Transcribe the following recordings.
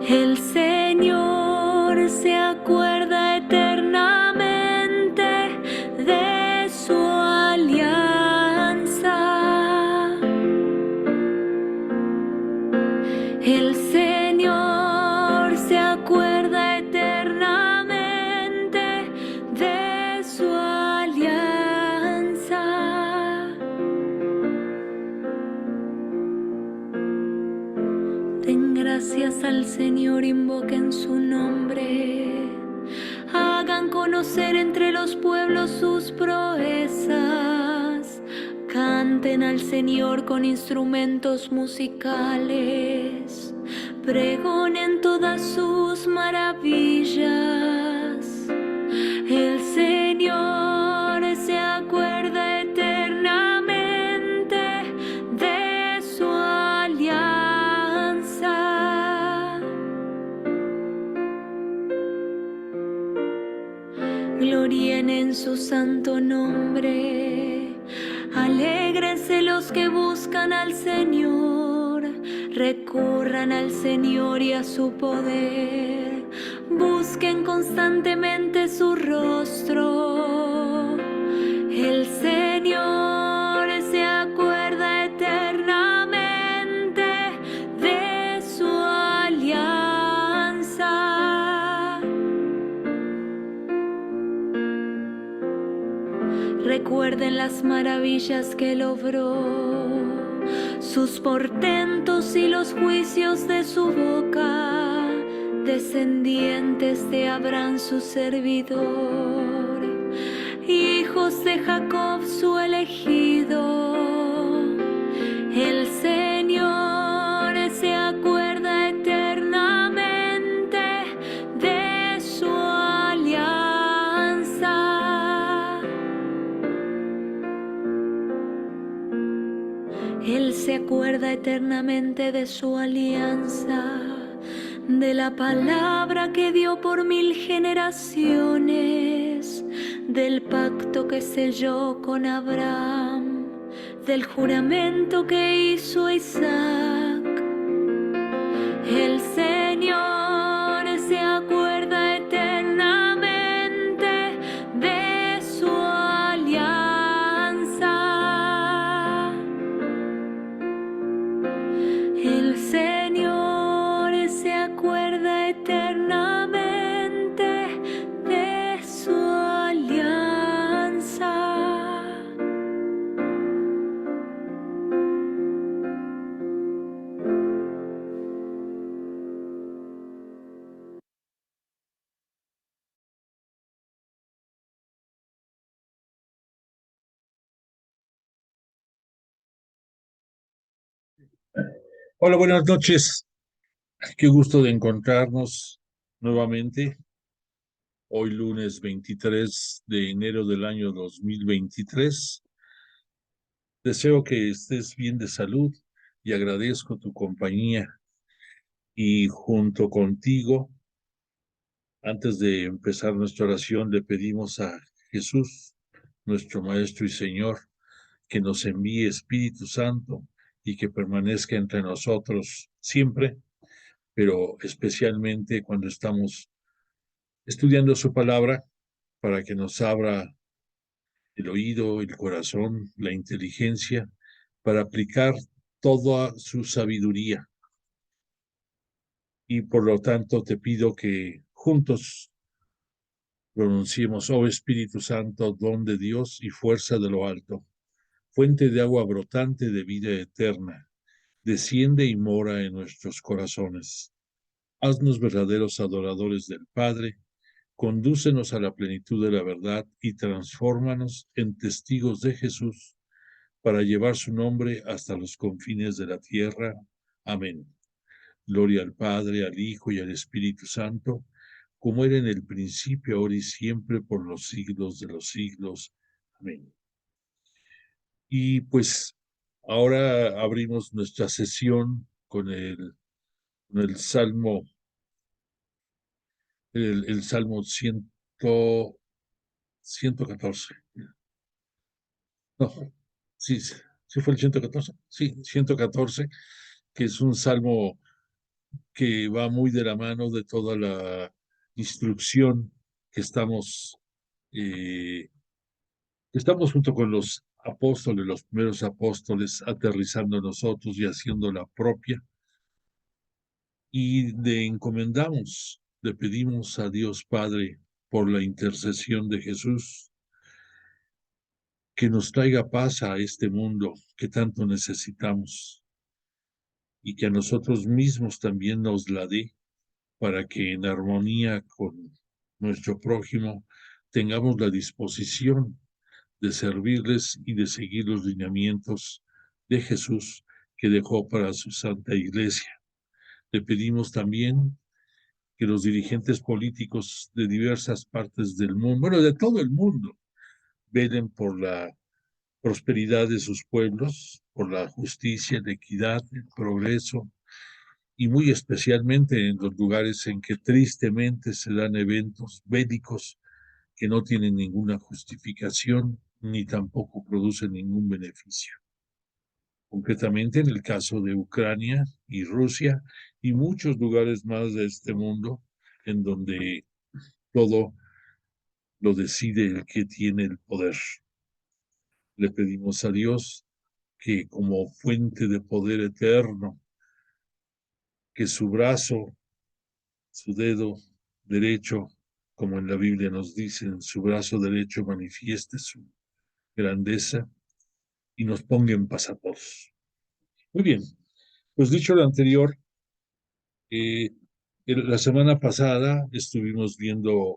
El Señor se acuerda eternamente de su alianza. El Señor se acuerda eternamente de su alianza. Den gracias al Señor, invoquen su nombre. Hagan conocer entre los pueblos sus proezas. Canten al Señor con instrumentos musicales. Pregonen todas sus maravillas. El Señor se acuerda eternamente de su alianza. Glorien en su santo nombre. Alégrense los que buscan al Señor. Recurran al Señor y a su poder. Busquen constantemente su rostro. El Señor se acuerda eternamente de su alianza. Recuerden las maravillas que logró, sus portentos y los juicios de su boca, descendientes de Abraham su servidor, hijos de Jacob su elegido. El Señor se acuerda eternamente de su alianza. Él se acuerda eternamente de su alianza, de la palabra que dio por 1000 generaciones, del pacto que selló con Abraham, del juramento que hizo a Isaac. El Señor se acuerda eternamente de su alianza. El Señor se acuerda eternamente de su alianza. Hola, buenas noches. Qué gusto de encontrarnos nuevamente. Hoy lunes 23 de enero del año 2023. Deseo que estés bien de salud y agradezco tu compañía. Y junto contigo, antes de empezar nuestra oración, le pedimos a Jesús, nuestro Maestro y Señor, que nos envíe Espíritu Santo y que permanezca entre nosotros siempre, pero especialmente cuando estamos estudiando su palabra, para que nos abra el oído, el corazón, la inteligencia, para aplicar toda su sabiduría. Y por lo tanto te pido que juntos pronunciemos: oh Espíritu Santo, don de Dios y fuerza de lo alto, fuente de agua brotante de vida eterna, desciende y mora en nuestros corazones. Haznos verdaderos adoradores del Padre. Condúcenos a la plenitud de la verdad y transfórmanos en testigos de Jesús para llevar su nombre hasta los confines de la tierra. Amén. Gloria al Padre, al Hijo y al Espíritu Santo, como era en el principio, ahora y siempre, por los siglos de los siglos. Amén. Y pues ahora abrimos nuestra sesión con el Salmo, el Salmo 114. No, sí, ¿Sí fue el 114? Sí, 114, que es un salmo que va muy de la mano de toda la instrucción que eh, estamos junto con los apóstoles, los primeros apóstoles, aterrizando nosotros y haciendo la propia, y le encomendamos, le pedimos a Dios Padre por la intercesión de Jesús, que nos traiga paz a este mundo que tanto necesitamos y que a nosotros mismos también nos la dé para que en armonía con nuestro prójimo tengamos la disposición de servirles y de seguir los lineamientos de Jesús que dejó para su Santa Iglesia. Le pedimos también que los dirigentes políticos de diversas partes del mundo, bueno, de todo el mundo, velen por la prosperidad de sus pueblos, por la justicia, la equidad, el progreso, y muy especialmente en los lugares en que tristemente se dan eventos bélicos que no tienen ninguna justificación ni tampoco producen ningún beneficio. Concretamente en el caso de Ucrania y Rusia y muchos lugares más de este mundo en donde todo lo decide el que tiene el poder. Le pedimos a Dios que como fuente de poder eterno, que su brazo, su dedo derecho, como en la Biblia nos dicen, su brazo derecho manifieste su grandeza y nos ponga en paz a todos. Muy bien, pues dicho lo anterior, eh, la semana pasada estuvimos viendo,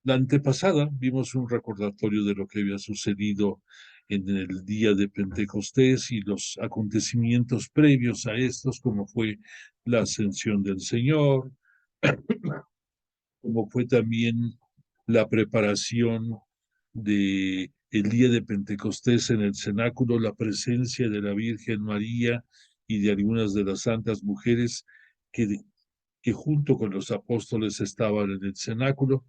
la antepasada vimos un recordatorio de lo que había sucedido en el día de Pentecostés y los acontecimientos previos a estos, como fue la ascensión del Señor, como fue también la preparación de el día de Pentecostés en el cenáculo, la presencia de la Virgen María y de algunas de las santas mujeres que, que junto con los apóstoles estaban en el cenáculo.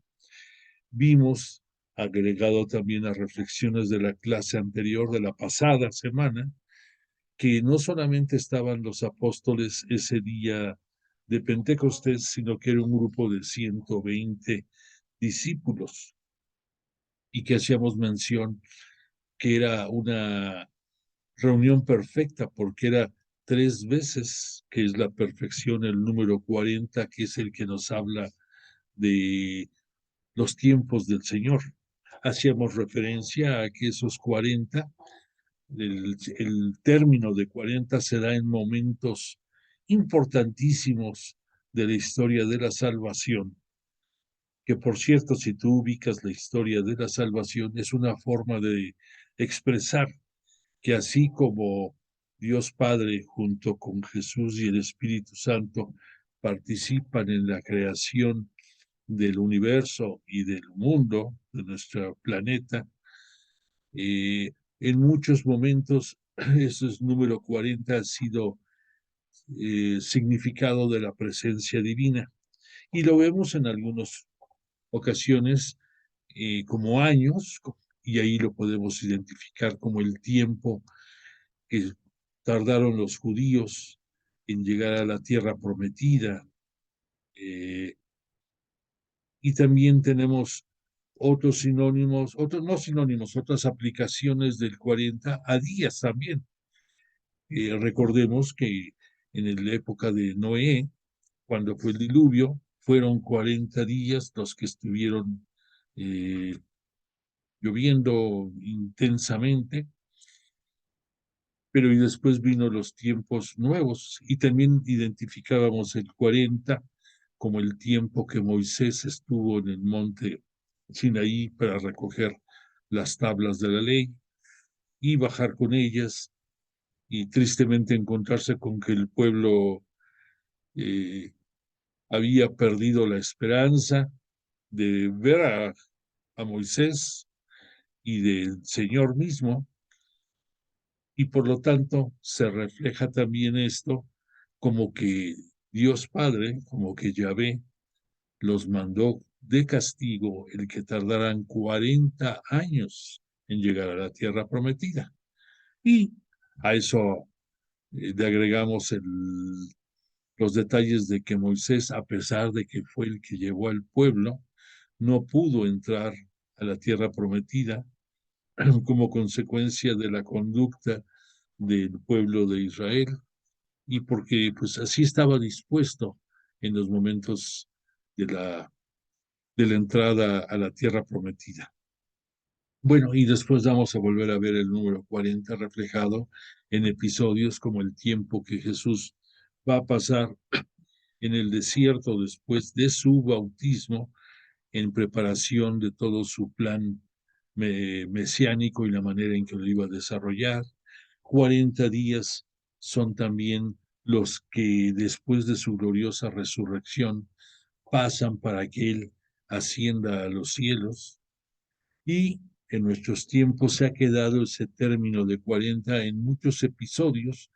Vimos, agregado también a reflexiones de la clase anterior, de la pasada semana, que no solamente estaban los apóstoles ese día de Pentecostés, sino que era un grupo de 120 discípulos y que hacíamos mención que era una reunión perfecta porque era 3 veces, que es la perfección, el número 40, que es el que nos habla de los tiempos del Señor. Hacíamos referencia a que esos 40, el término de 40 se da en momentos importantísimos de la historia de la salvación, que por cierto, si tú ubicas la historia de la salvación, es una forma de expresar que así como Dios Padre junto con Jesús y el Espíritu Santo participan en la creación del universo y del mundo, de nuestro planeta, en muchos momentos ese número 40 ha sido significado de la presencia divina. Y lo vemos en algunas ocasiones como años, y ahí lo podemos identificar como el tiempo que tardaron los judíos en llegar a la tierra prometida. Y también tenemos otros sinónimos, otros no sinónimos, otras aplicaciones del 40 a días también. Recordemos que en la época de Noé, cuando fue el diluvio, fueron 40 días los que estuvieron eh, lloviendo intensamente, pero y después vino los tiempos nuevos y también identificábamos el 40 como el tiempo que Moisés estuvo en el monte Sinaí para recoger las tablas de la ley y bajar con ellas y tristemente encontrarse con que el pueblo eh, había perdido la esperanza de ver a Moisés y del Señor mismo, y por lo tanto se refleja también esto como que Dios Padre, como que Yahvé los mandó de castigo el que tardaran 40 años en llegar a la tierra prometida. Y a eso le agregamos los detalles de que Moisés, a pesar de que fue el que llevó al pueblo, no pudo entrar a la tierra prometida como consecuencia de la conducta del pueblo de Israel y porque pues así estaba dispuesto en los momentos de de la entrada a la tierra prometida. Bueno, y después vamos a volver a ver el número 40 reflejado en episodios como el tiempo que Jesús va a pasar en el desierto después de su bautismo en preparación de todo su plan mesiánico y la manera en que lo iba a desarrollar. 40 días son también los que después de su gloriosa resurrección pasan para que Él ascienda a los cielos y en nuestros tiempos se ha quedado ese término de 40 en muchos episodios,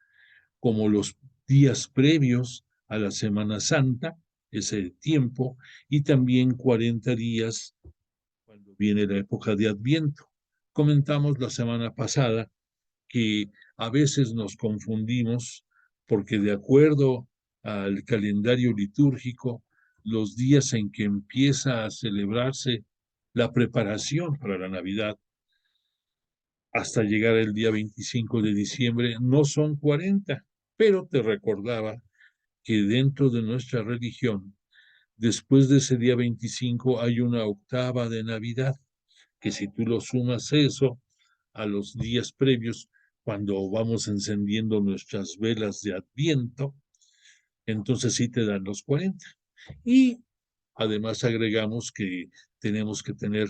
como los días previos a la Semana Santa, ese tiempo, y también 40 días cuando viene la época de Adviento. Comentamos la semana pasada que a veces nos confundimos porque de acuerdo al calendario litúrgico, los días en que empieza a celebrarse la preparación para la Navidad hasta llegar el día 25 de diciembre no son 40, pero te recordaba que dentro de nuestra religión, después de ese día 25 hay una octava de Navidad, que si tú lo sumas eso a los días previos, cuando vamos encendiendo nuestras velas de Adviento, entonces sí te dan los 40. Y además agregamos que tenemos que tener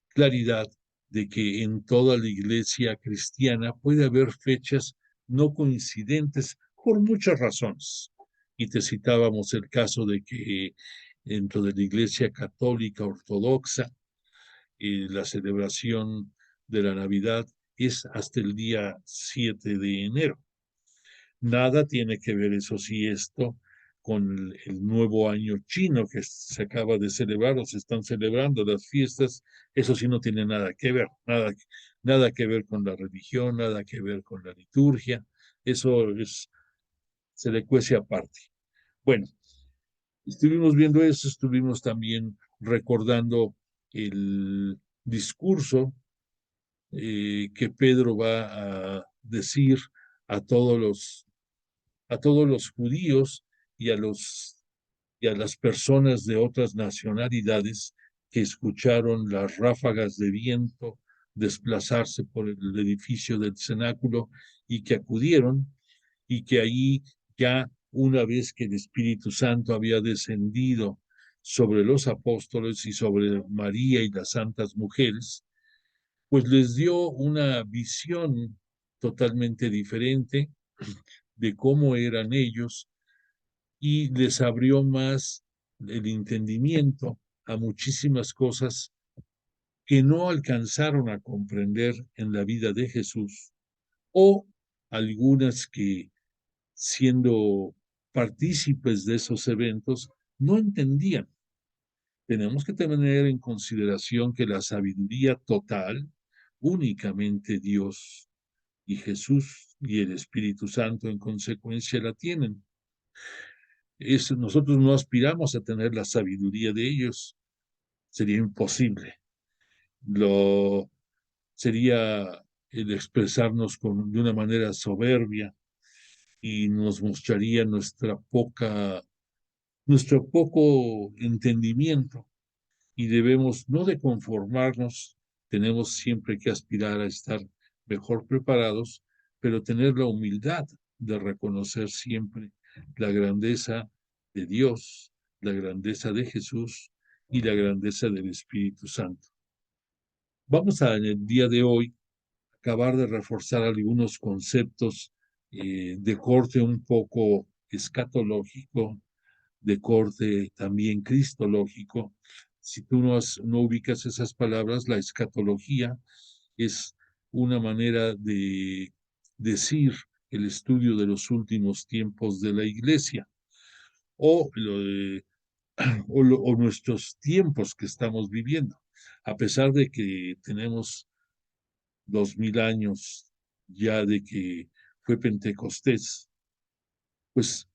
claridad de que en toda la iglesia cristiana puede haber fechas no coincidentes por muchas razones. Y te citábamos el caso de que dentro de la iglesia católica ortodoxa, la celebración de la Navidad es hasta el día 7 de enero. Nada tiene que ver, eso sí, esto con el nuevo año chino que se acaba de celebrar o se están celebrando las fiestas. Eso sí no tiene nada que ver, nada que ver con la religión, nada que ver con la liturgia. Eso se le cuece aparte. Bueno, estuvimos viendo eso, estuvimos también recordando el discurso que Pedro va a decir a a todos los judíos y y a las personas de otras nacionalidades que escucharon las ráfagas de viento desplazarse por el edificio del cenáculo y que acudieron y que ahí ya una vez que el Espíritu Santo había descendido sobre los apóstoles y sobre María y las santas mujeres, pues les dio una visión totalmente diferente de cómo eran ellos y les abrió más el entendimiento a muchísimas cosas que no alcanzaron a comprender en la vida de Jesús o algunas que siendo partícipes de esos eventos no entendían. Tenemos que tener en consideración que la sabiduría total únicamente Dios y Jesús y el Espíritu Santo en consecuencia la tienen. Nosotros no aspiramos a tener la sabiduría de ellos, sería imposible. Lo sería el expresarnos de una manera soberbia y nos mostraría nuestro poco entendimiento y debemos no de conformarnos, tenemos siempre que aspirar a estar mejor preparados, pero tener la humildad de reconocer siempre la grandeza de Dios, la grandeza de Jesús y la grandeza del Espíritu Santo. Vamos a, en el día de hoy, acabar de reforzar algunos conceptos de corte un poco escatológico, de corte también cristológico. Si tú no ubicas esas palabras, la escatología es una manera de decir el estudio de los últimos tiempos de la iglesia o, o nuestros tiempos que estamos viviendo. A pesar de que tenemos 2000 años ya de que fue Pentecostés, pues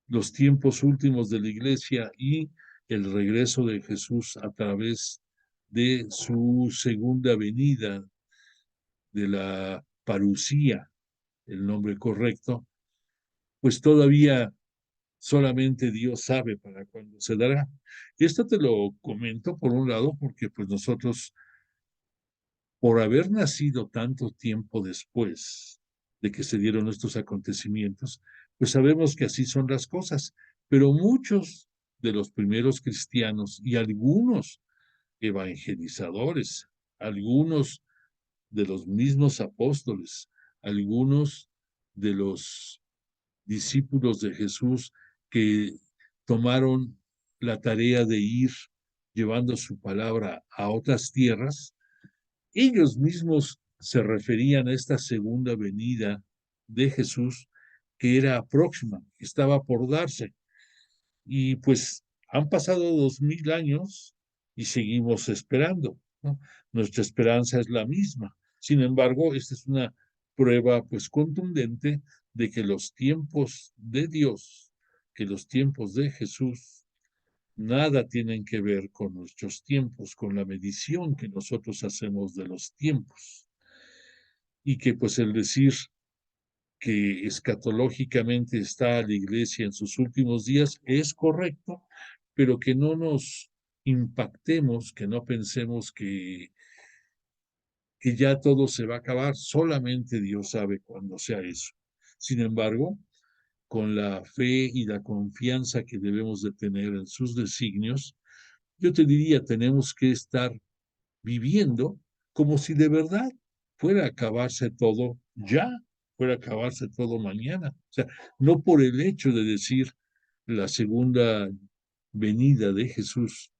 los tiempos últimos de la iglesia y el regreso de Jesús a través de su segunda venida, de la parucía, el nombre correcto, pues todavía solamente Dios sabe para cuándo se dará. Esto te lo comento por un lado porque pues nosotros, por haber nacido tanto tiempo después de que se dieron estos acontecimientos, pues sabemos que así son las cosas, pero muchos de los primeros cristianos y algunos evangelizadores, algunos de los mismos apóstoles, algunos de los discípulos de Jesús que tomaron la tarea de ir llevando su palabra a otras tierras, ellos mismos se referían a esta segunda venida de Jesús que era próxima, que estaba por darse. Y pues han pasado 2000 años y seguimos esperando, ¿no? Nuestra esperanza es la misma. Sin embargo, esta es una prueba pues contundente de que los tiempos de Dios, que los tiempos de Jesús, nada tienen que ver con nuestros tiempos, con la medición que nosotros hacemos de los tiempos. Y que pues el decir que escatológicamente está la iglesia en sus últimos días es correcto, pero que no nos impactemos, que no pensemos que ya todo se va a acabar, solamente Dios sabe cuándo sea eso. Sin embargo, con la fe y la confianza que debemos de tener en sus designios, yo te diría, tenemos que estar viviendo como si de verdad fuera a acabarse todo ya, fuera a acabarse todo mañana. O sea, no por el hecho de decir la segunda venida de Jesús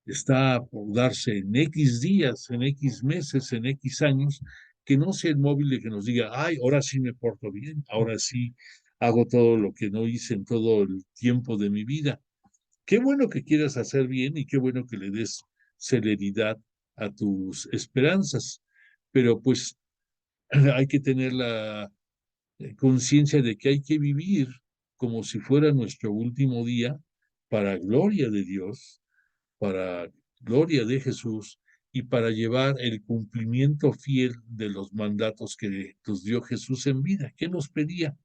está por darse en X días, en X meses, en X años, que no sea el móvil de que nos diga, ay, ahora sí me porto bien, ahora sí hago todo lo que no hice en todo el tiempo de mi vida. Qué bueno que quieras hacer bien y qué bueno que le des celeridad a tus esperanzas, pero pues hay que tener la conciencia de que hay que vivir como si fuera nuestro último día para gloria de Dios, para gloria de Jesús y para llevar el cumplimiento fiel de los mandatos que nos dio Jesús en vida. ¿Qué nos pedía?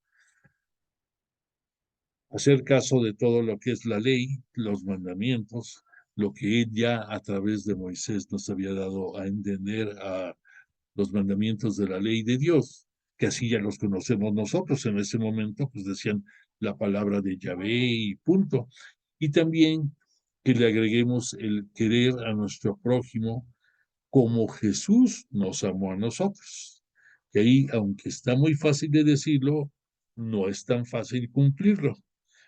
Hacer caso de todo lo que es la ley, los mandamientos, lo que él ya a través de Moisés nos había dado a entender a los mandamientos de la ley de Dios, que así ya los conocemos nosotros. En ese momento, pues decían la palabra de Yahvé y punto. Y también que le agreguemos el querer a nuestro prójimo como Jesús nos amó a nosotros. Que ahí, aunque está muy fácil de decirlo, no es tan fácil cumplirlo,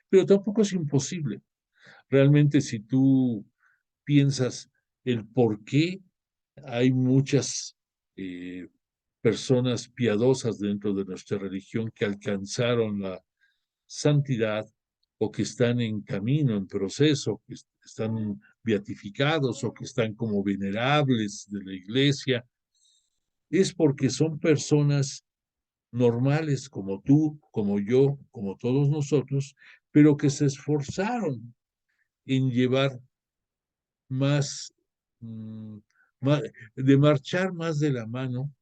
pero tampoco es imposible. Realmente, si tú piensas el por qué hay muchas eh, personas piadosas dentro de nuestra religión que alcanzaron la santidad o que están en camino, en proceso, que están beatificados o que están como venerables de la iglesia, es porque son personas normales como tú, como yo, como todos nosotros, pero que se esforzaron en llevar más, mm, más, de marchar más de la mano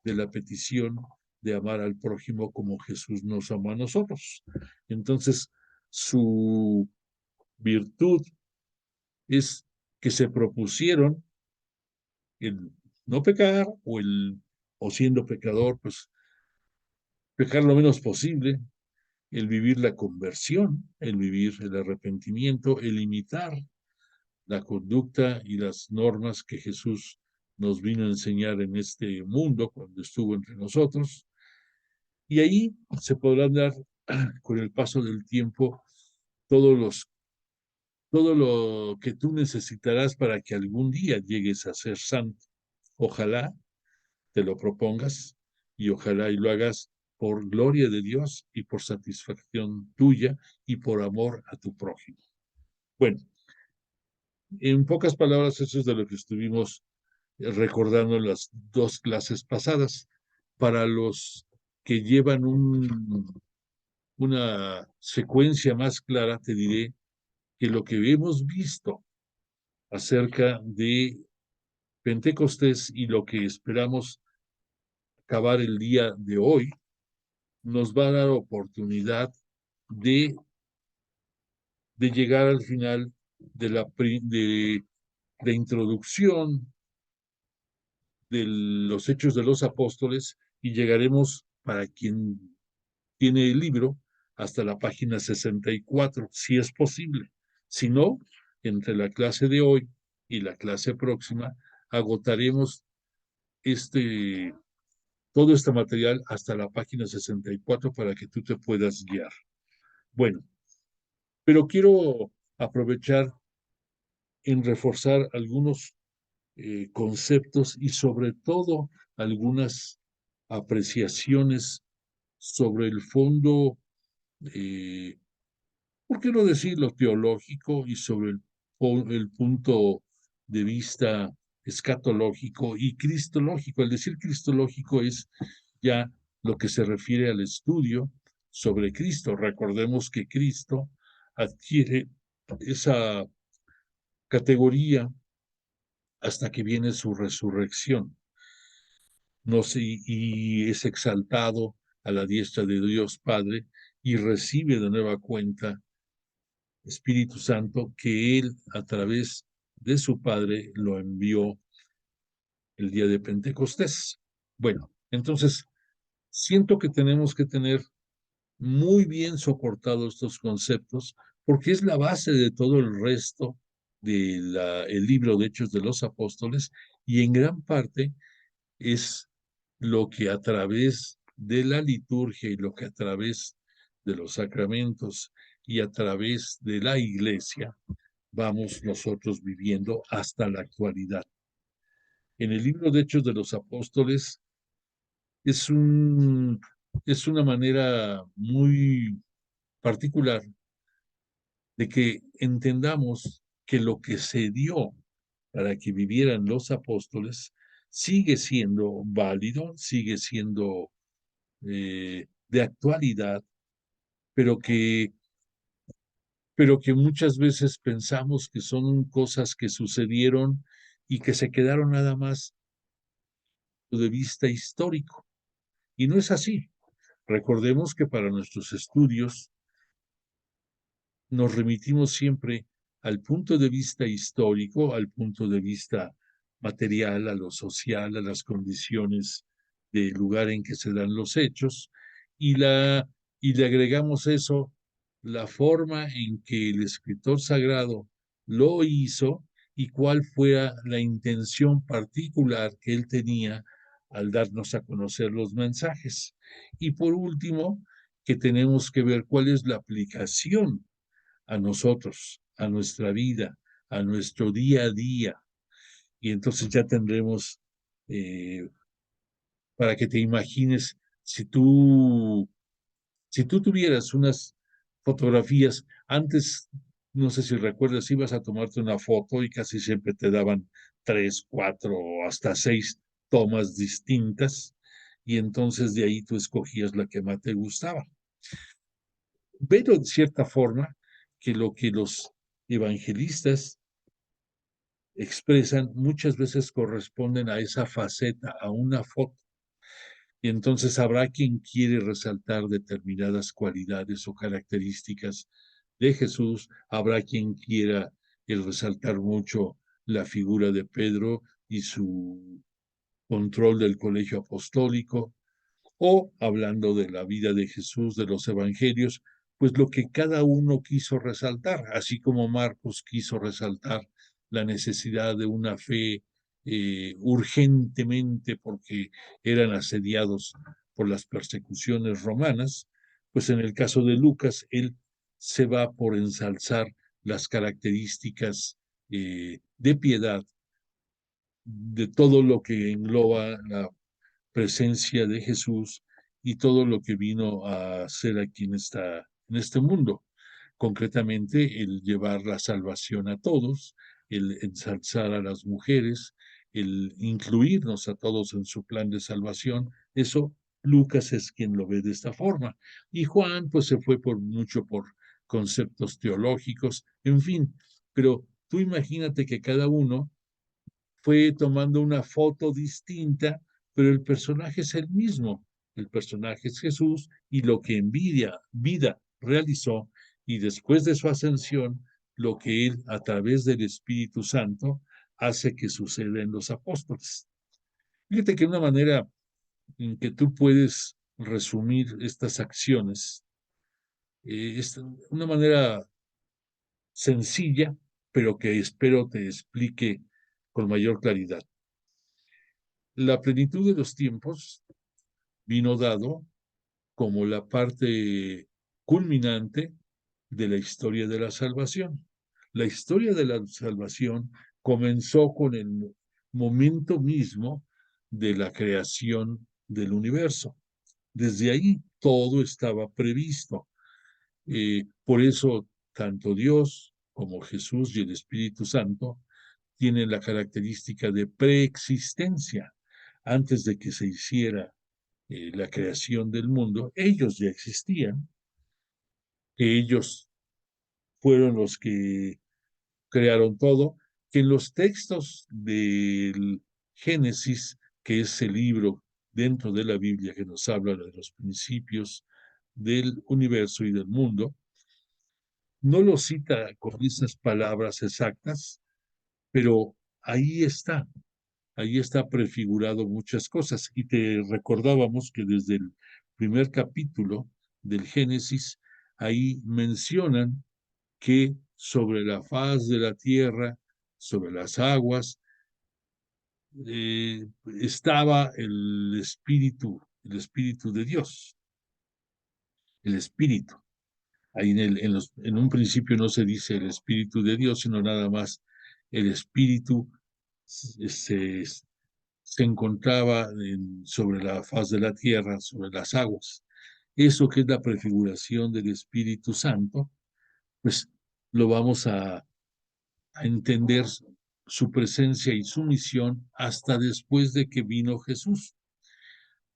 de la petición de amar al prójimo como Jesús nos amó a nosotros. Entonces, su virtud es que se propusieron el no pecar o siendo pecador, pues pecar lo menos posible, el vivir la conversión, el vivir el arrepentimiento, el imitar la conducta y las normas que Jesús nos vino a enseñar en este mundo cuando estuvo entre nosotros. Y ahí se podrán dar con el paso del tiempo todos los, todo lo que tú necesitarás para que algún día llegues a ser santo. Ojalá te lo propongas y ojalá y lo hagas por gloria de Dios y por satisfacción tuya y por amor a tu prójimo. Bueno, en pocas palabras, eso es de lo que estuvimos recordando en las dos clases pasadas. Para los que llevan una secuencia más clara, te diré que lo que hemos visto acerca de Pentecostés y lo que esperamos acabar el día de hoy, nos va a dar oportunidad de, de llegar al final de introducción de los Hechos de los Apóstoles y llegaremos, para quien tiene el libro, hasta la página 64, si es posible. Si no, entre la clase de hoy y la clase próxima, agotaremos este, todo este material hasta la página 64 para que tú te puedas guiar. Bueno, pero quiero aprovechar en reforzar algunos conceptos y sobre todo algunas apreciaciones sobre el fondo, ¿por qué no decirlo teológico? Y sobre el punto de vista escatológico y cristológico. El decir cristológico es ya lo que se refiere al estudio sobre Cristo. Recordemos que Cristo adquiere esa categoría hasta que viene su resurrección. No sé, y es exaltado a la diestra de Dios Padre y recibe de nueva cuenta Espíritu Santo que Él a través de su Padre lo envió el día de Pentecostés. Bueno, entonces siento que tenemos que tener muy bien soportados estos conceptos porque es la base de todo el resto del libro de Hechos de los Apóstoles y en gran parte es lo que a través de la liturgia y lo que a través de los sacramentos y a través de la iglesia vamos nosotros viviendo hasta la actualidad. En el libro de Hechos de los Apóstoles es, es una manera muy particular de que entendamos que lo que se dio para que vivieran los apóstoles sigue siendo válido, sigue siendo de actualidad, pero pero que muchas veces pensamos que son cosas que sucedieron y que se quedaron nada más de vista histórico. Y no es así. Recordemos que para nuestros estudios nos remitimos siempre al punto de vista histórico, al punto de vista material, a lo social, a las condiciones del lugar en que se dan los hechos, y, y le agregamos eso, la forma en que el escritor sagrado lo hizo y cuál fue la intención particular que él tenía al darnos a conocer los mensajes. Y por último, que tenemos que ver cuál es la aplicación a nosotros, a nuestra vida, a nuestro día a día. Y entonces ya tendremos, para que te imagines, si tú tuvieras unas fotografías, antes, no sé si recuerdas, ibas a tomarte una foto y casi siempre te daban 3, 4 o hasta 6 tomas distintas, y entonces de ahí tú escogías la que más te gustaba. Pero en cierta forma que lo que los evangelistas expresan muchas veces corresponden a esa faceta, a una foto. Y entonces habrá quien quiere resaltar determinadas cualidades o características de Jesús, habrá quien quiera el resaltar mucho la figura de Pedro y su control del colegio apostólico, o hablando de la vida de Jesús, de los evangelios, pues lo que cada uno quiso resaltar, así como Marcos quiso resaltar la necesidad de una fe urgentemente porque eran asediados por las persecuciones romanas, pues en el caso de Lucas, él se va por ensalzar las características de piedad de todo lo que engloba la presencia de Jesús y todo lo que vino a hacer aquí en este mundo. Concretamente, el llevar la salvación a todos, el ensalzar a las mujeres, el incluirnos a todos en su plan de salvación, Eso Lucas es quien lo ve de esta forma. Y Juan, pues se fue mucho por conceptos teológicos, en fin. Pero tú imagínate que cada uno fue tomando una foto distinta, pero el personaje es el mismo. El personaje es Jesús y lo que en vida realizó y después de su ascensión, lo que él a través del Espíritu Santo hace que suceda en los apóstoles. Fíjate que una manera en que tú puedes resumir estas acciones es una manera sencilla, pero que espero te explique con mayor claridad. La plenitud de los tiempos vino dado como la parte culminante de la historia de la salvación. La historia de la salvación comenzó con el momento mismo de la creación del universo. Desde ahí todo estaba previsto. Por eso tanto Dios como Jesús y el Espíritu Santo tienen la característica de preexistencia. Antes de que se hiciera la creación del mundo, ellos ya existían, ellos fueron los que crearon todo, que en los textos del Génesis, que es el libro dentro de la Biblia que nos habla de los principios del universo y del mundo, no lo cita con esas palabras exactas, pero ahí está prefigurado muchas cosas. Y te recordábamos que desde el primer capítulo del Génesis, ahí mencionan que sobre la faz de la tierra, sobre las aguas, estaba el Espíritu de Dios, el Espíritu. Ahí en un principio no se dice el Espíritu de Dios, sino nada más el Espíritu se, se encontraba sobre la faz de la tierra, sobre las aguas. Eso que es la prefiguración del Espíritu Santo, pues lo vamos a entender su presencia y su misión hasta después de que vino Jesús.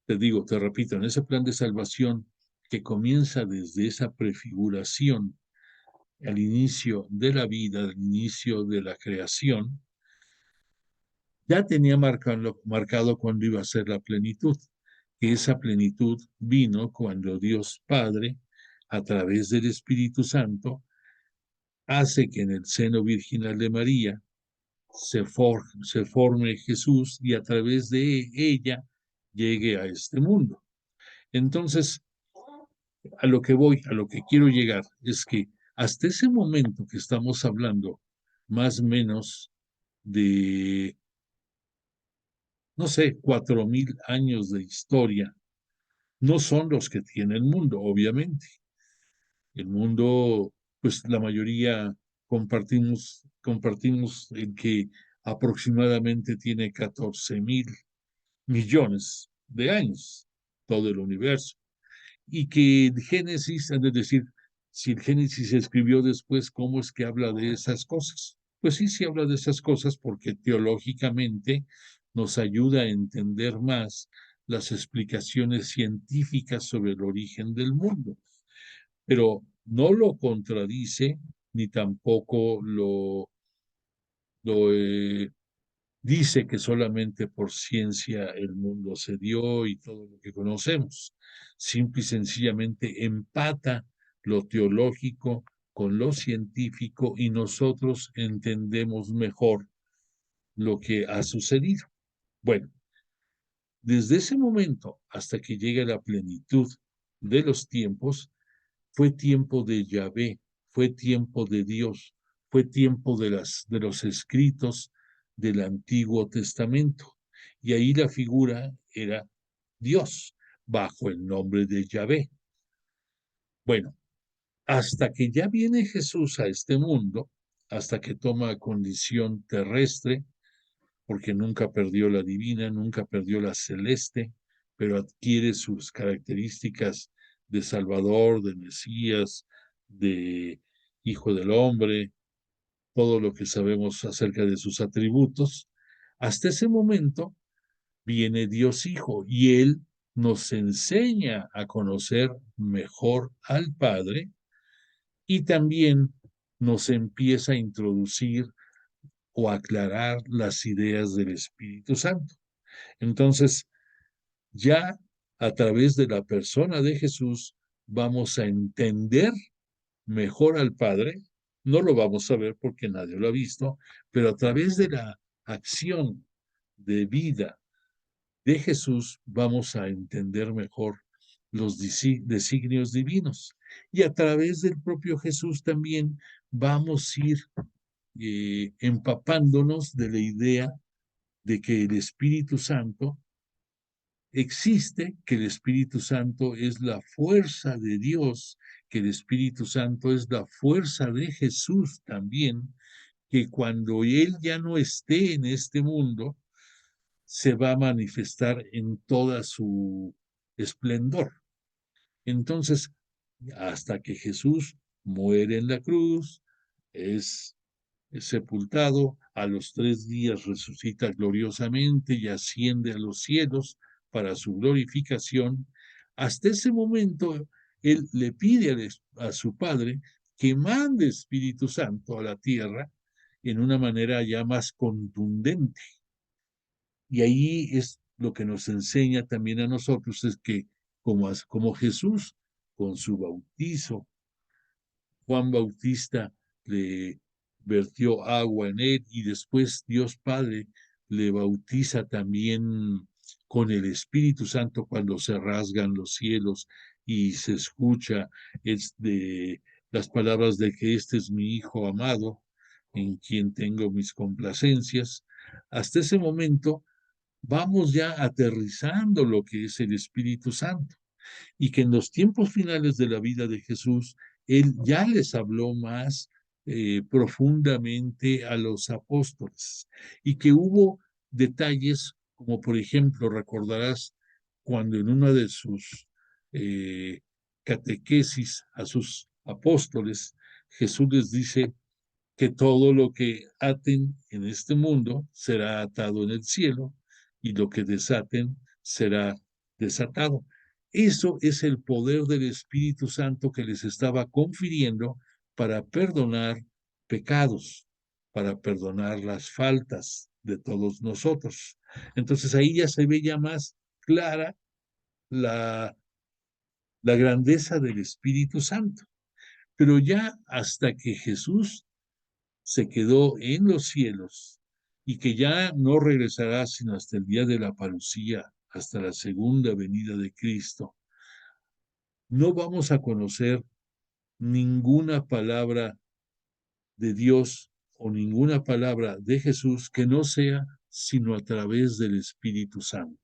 Te digo, te repito, en ese plan de salvación que comienza desde esa prefiguración al inicio de la vida, al inicio de la creación, ya tenía marcado cuando iba a ser la plenitud, que esa plenitud vino cuando Dios Padre, a través del Espíritu Santo, hace que en el seno virginal de María se forme Jesús y a través de ella llegue a este mundo. Entonces, a lo que voy, a lo que quiero llegar, es que hasta ese momento que estamos hablando, más o menos de, no sé, 4000 años de historia, no son los que tiene el mundo, obviamente. El mundo, pues la mayoría compartimos en que aproximadamente tiene 14.000 millones de años, todo el universo. Y que el Génesis, es decir, si el Génesis se escribió después, ¿cómo es que habla de esas cosas? Pues sí, sí habla de esas cosas porque teológicamente nos ayuda a entender más las explicaciones científicas sobre el origen del mundo, pero no lo contradice ni tampoco lo dice que solamente por ciencia el mundo se dio y todo lo que conocemos. Simple y sencillamente empata lo teológico con lo científico y nosotros entendemos mejor lo que ha sucedido. Bueno, desde ese momento hasta que llegue la plenitud de los tiempos, fue tiempo de Yahvé, fue tiempo de Dios, fue tiempo de los escritos del Antiguo Testamento. Y ahí la figura era Dios, bajo el nombre de Yahvé. Bueno, hasta que ya viene Jesús a este mundo, hasta que toma condición terrestre, porque nunca perdió la divina, nunca perdió la celeste, pero adquiere sus características de Salvador, de Mesías, de Hijo del Hombre, todo lo que sabemos acerca de sus atributos. Hasta ese momento viene Dios Hijo y él nos enseña a conocer mejor al Padre y también nos empieza a introducir o aclarar las ideas del Espíritu Santo. Entonces, ya a través de la persona de Jesús vamos a entender mejor al Padre. No lo vamos a ver porque nadie lo ha visto, pero a través de la acción de vida de Jesús vamos a entender mejor los designios divinos. Y a través del propio Jesús también vamos a ir empapándonos de la idea de que el Espíritu Santo existe, que el Espíritu Santo es la fuerza de Dios, que el Espíritu Santo es la fuerza de Jesús también, que cuando Él ya no esté en este mundo, se va a manifestar en toda su esplendor. Entonces, hasta que Jesús muere en la cruz, es sepultado, a los 3 días resucita gloriosamente y asciende a los cielos para su glorificación. Hasta ese momento, él le pide a su Padre que mande Espíritu Santo a la tierra en una manera ya más contundente. Y ahí es lo que nos enseña también a nosotros, es que como Jesús, con su bautizo, Juan Bautista le vertió agua en él y después Dios Padre le bautiza también con el Espíritu Santo cuando se rasgan los cielos y se escucha las palabras de que este es mi Hijo amado, en quien tengo mis complacencias. Hasta ese momento vamos ya aterrizando lo que es el Espíritu Santo y que en los tiempos finales de la vida de Jesús, él ya les habló más profundamente a los apóstoles y que hubo detalles como por ejemplo, recordarás cuando en una de sus eh, catequesis a sus apóstoles, Jesús les dice que todo lo que aten en este mundo será atado en el cielo y lo que desaten será desatado. Eso es el poder del Espíritu Santo que les estaba confiriendo para perdonar pecados, para perdonar las faltas de todos nosotros. Entonces ahí ya se ve ya más clara la, la grandeza del Espíritu Santo. Pero ya hasta que Jesús se quedó en los cielos y que ya no regresará sino hasta el día de la parucía, hasta la segunda venida de Cristo, no vamos a conocer ninguna palabra de Dios o ninguna palabra de Jesús que no sea sino a través del Espíritu Santo.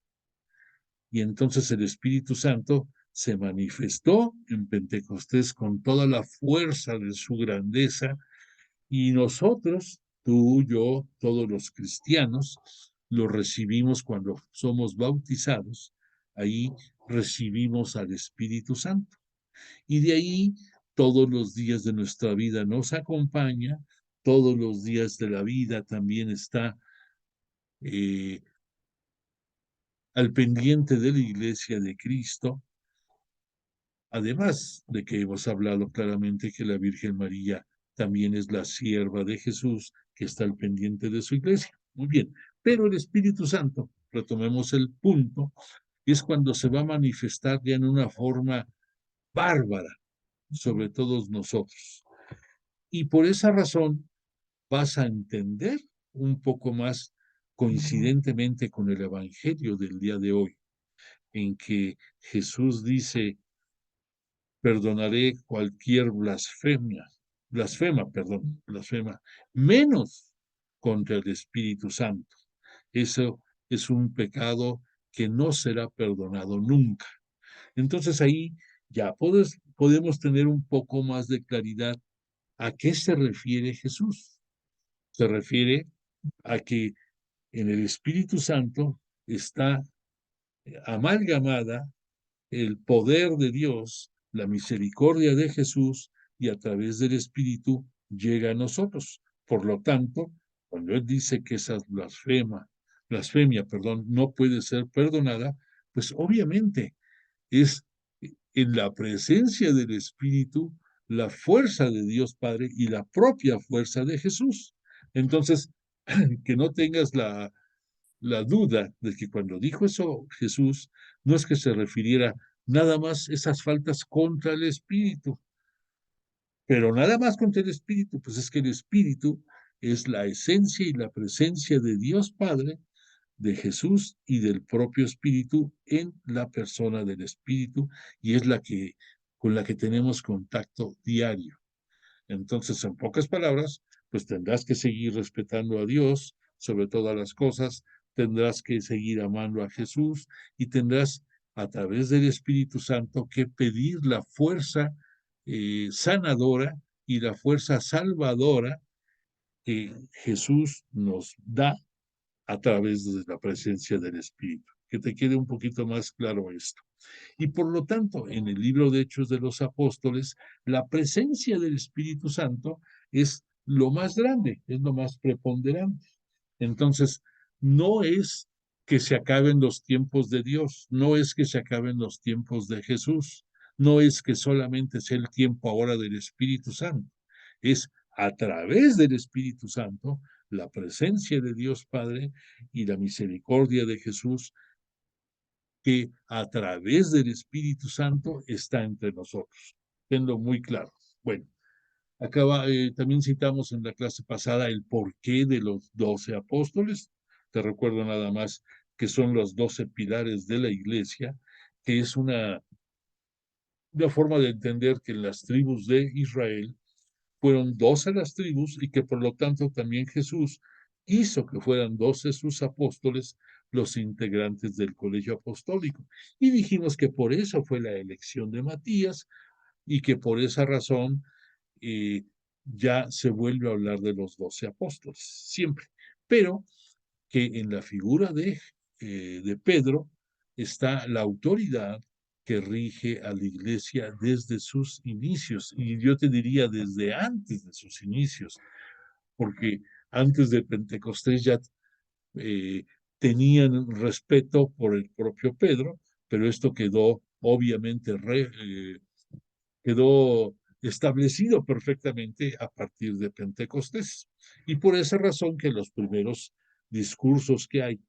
Y entonces el Espíritu Santo se manifestó en Pentecostés con toda la fuerza de su grandeza. Y nosotros, tú, yo, todos los cristianos, lo recibimos cuando somos bautizados. Ahí recibimos al Espíritu Santo. Y de ahí todos los días de nuestra vida nos acompaña, todos los días de la vida también está al pendiente de la iglesia de Cristo. Además de que hemos hablado claramente que la Virgen María también es la sierva de Jesús que está al pendiente de su iglesia. Muy bien, pero el Espíritu Santo, retomemos el punto, es cuando se va a manifestar ya en una forma bárbara sobre todos nosotros. Y por esa razón vas a entender un poco más coincidentemente con el Evangelio del día de hoy, en que Jesús dice, perdonaré cualquier blasfema, menos contra el Espíritu Santo. Eso es un pecado que no será perdonado nunca. Entonces ahí ya podemos tener un poco más de claridad a qué se refiere Jesús. Se refiere a que en el Espíritu Santo está amalgamada el poder de Dios, la misericordia de Jesús y a través del Espíritu llega a nosotros. Por lo tanto, cuando Él dice que esa blasfemia, no puede ser perdonada, Pues obviamente es en la presencia del Espíritu la fuerza de Dios Padre y la propia fuerza de Jesús. Entonces, que no tengas la duda de que cuando dijo eso Jesús, no es que se refiriera nada más esas faltas contra el Espíritu, pero nada más contra el Espíritu, pues es que el Espíritu es la esencia y la presencia de Dios Padre, de Jesús y del propio Espíritu en la persona del Espíritu, y es la que con la que tenemos contacto diario. Entonces, en pocas palabras, pues tendrás que seguir respetando a Dios sobre todas las cosas, tendrás que seguir amando a Jesús y tendrás a través del Espíritu Santo que pedir la fuerza sanadora y la fuerza salvadora que Jesús nos da a través de la presencia del Espíritu. Que te quede un poquito más claro esto. Y por lo tanto, en el libro de Hechos de los Apóstoles, la presencia del Espíritu Santo es lo más grande, es lo más preponderante. Entonces, no es que se acaben los tiempos de Dios, no es que se acaben los tiempos de Jesús, no es que solamente sea el tiempo ahora del Espíritu Santo, es a través del Espíritu Santo, la presencia de Dios Padre y la misericordia de Jesús que a través del Espíritu Santo está entre nosotros. Tenlo muy claro. Bueno, también citamos en la clase pasada el porqué de los 12 apóstoles. Te recuerdo nada más que son los 12 pilares de la iglesia, que es una forma de entender que las tribus de Israel fueron 12 las tribus y que por lo tanto también Jesús hizo que fueran 12 sus apóstoles los integrantes del colegio apostólico. Y dijimos que por eso fue la elección de Matías y que por esa razón eh, ya se vuelve a hablar de los 12 apóstoles, siempre. Pero que en la figura de Pedro está la autoridad que rige a la iglesia desde sus inicios, y yo te diría desde antes de sus inicios, porque antes de Pentecostés ya eh, tenían respeto por el propio Pedro, pero esto quedó obviamente quedó establecido perfectamente a partir de Pentecostés. Y por esa razón que los primeros discursos que hay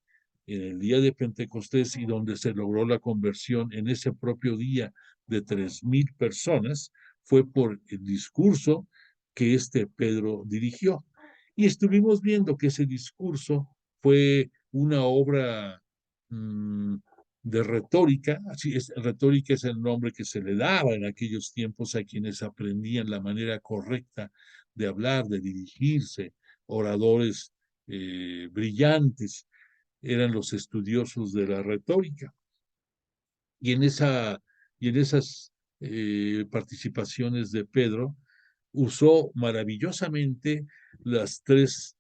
en el día de Pentecostés y donde se logró la conversión en ese propio día de 3,000 personas, fue por el discurso que este Pedro dirigió. Y estuvimos viendo que ese discurso fue una obra de retórica, así es, retórica es el nombre que se le daba en aquellos tiempos a quienes aprendían la manera correcta de hablar, de dirigirse, oradores brillantes, eran los estudiosos de la retórica. Y en, y en esas participaciones de Pedro, usó maravillosamente las tres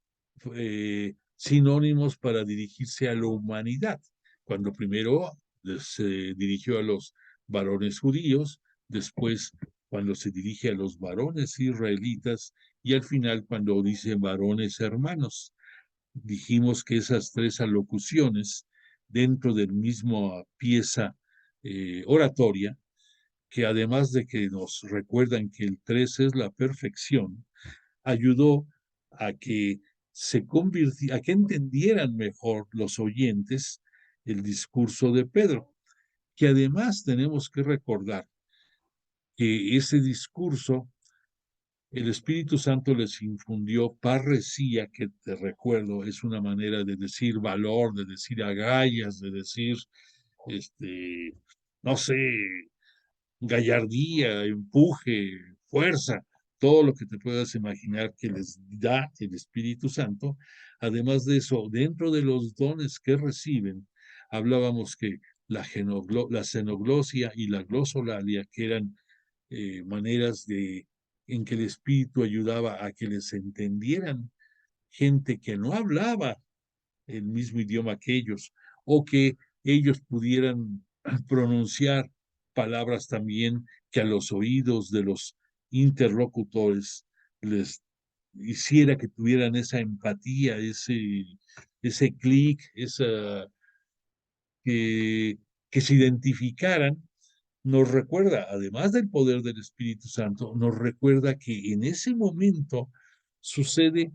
sinónimos para dirigirse a la humanidad. Cuando primero se dirigió a los varones judíos, después cuando se dirige a los varones israelitas y al final cuando dice varones hermanos. Dijimos que esas tres alocuciones dentro del mismo pieza oratoria, que además de que nos recuerdan que el 3 es la perfección, ayudó a que a que entendieran mejor los oyentes el discurso de Pedro, que además tenemos que recordar que ese discurso el Espíritu Santo les infundió parresía, que te recuerdo, es una manera de decir valor, de decir agallas, de decir, no sé, gallardía, empuje, fuerza, todo lo que te puedas imaginar que les da el Espíritu Santo. Además de eso, dentro de los dones que reciben, hablábamos que la xenoglosia y la glosolalia, que eran maneras en que el Espíritu ayudaba a que les entendieran gente que no hablaba el mismo idioma que ellos, o que ellos pudieran pronunciar palabras también que a los oídos de los interlocutores les hiciera que tuvieran esa empatía, ese clic, que que se identificaran, nos recuerda, además del poder del Espíritu Santo, nos recuerda que en ese momento sucede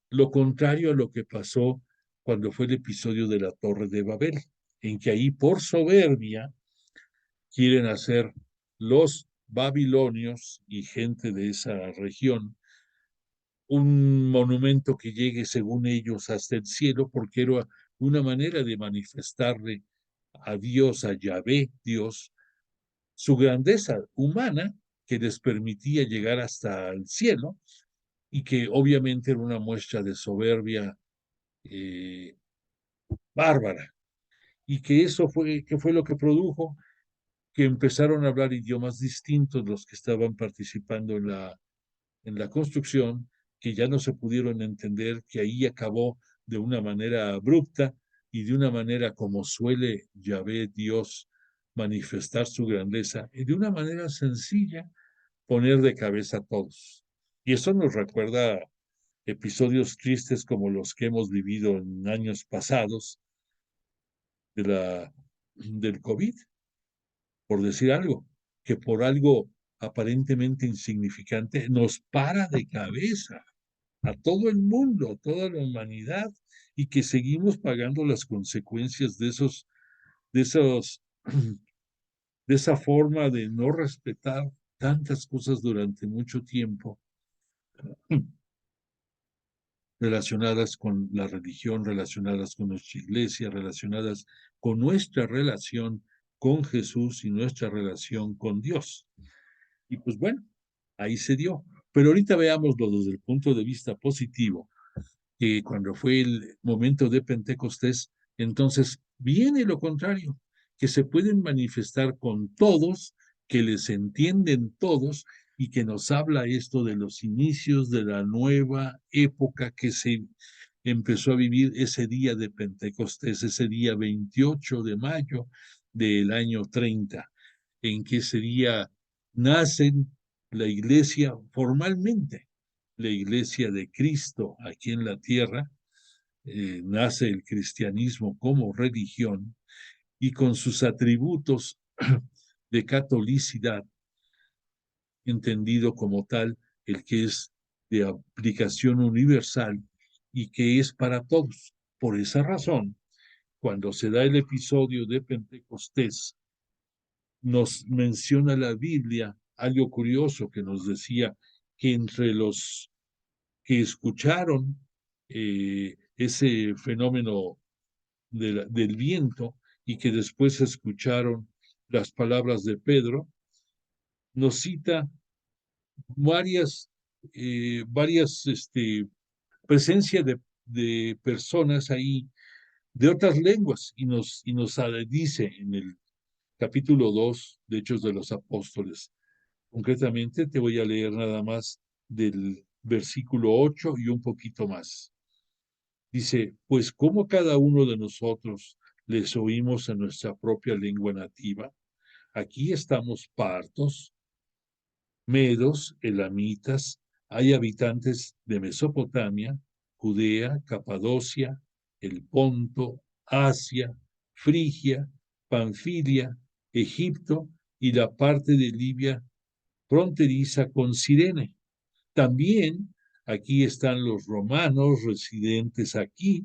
lo contrario a lo que pasó cuando fue el episodio de la Torre de Babel, en que ahí por soberbia quieren hacer los babilonios y gente de esa región un monumento que llegue, según ellos, hasta el cielo, porque era una manera de manifestarle a Dios, a Yahvé, Dios, su grandeza humana que les permitía llegar hasta el cielo y que obviamente era una muestra de soberbia bárbara. Y que eso fue, que fue lo que produjo que empezaron a hablar idiomas distintos los que estaban participando en la construcción, que ya no se pudieron entender, que ahí acabó de una manera abrupta y de una manera como suele Yahvé Dios manifestar su grandeza y de una manera sencilla poner de cabeza a todos. Y eso nos recuerda episodios tristes como los que hemos vivido en años pasados del COVID, por decir algo, que por algo aparentemente insignificante nos para de cabeza a todo el mundo, a toda la humanidad, y que seguimos pagando las consecuencias de esos, de esa forma de no respetar tantas cosas durante mucho tiempo relacionadas con la religión, relacionadas con nuestra iglesia, relacionadas con nuestra relación con Jesús y nuestra relación con Dios. Y pues bueno, ahí se dio. Pero ahorita veámoslo desde el punto de vista positivo, que cuando fue el momento de Pentecostés, entonces viene lo contrario, que se pueden manifestar con todos, que les entienden todos y que nos habla esto de los inicios de la nueva época que se empezó a vivir ese día de Pentecostés, ese día 28 de mayo del año 30, en que ese día nacen la iglesia formalmente, la iglesia de Cristo aquí en la tierra, nace el cristianismo como religión y con sus atributos de catolicidad, entendido como tal, el que es de aplicación universal y que es para todos. Por esa razón, cuando se da el episodio de Pentecostés, nos menciona la Biblia algo curioso que nos decía que entre los que escucharon ese fenómeno del viento y que después escucharon las palabras de Pedro, nos cita varias presencia de personas ahí de otras lenguas y nos dice en el capítulo 2 de Hechos de los Apóstoles. Concretamente te voy a leer nada más del versículo 8 y un poquito más. Dice, pues como cada uno de nosotros les oímos en nuestra propia lengua nativa, aquí estamos partos, medos, elamitas, hay habitantes de Mesopotamia, Judea, Capadocia, el Ponto, Asia, Frigia, Panfilia, Egipto y la parte de Libia fronteriza con Cirene. También aquí están los romanos residentes aquí,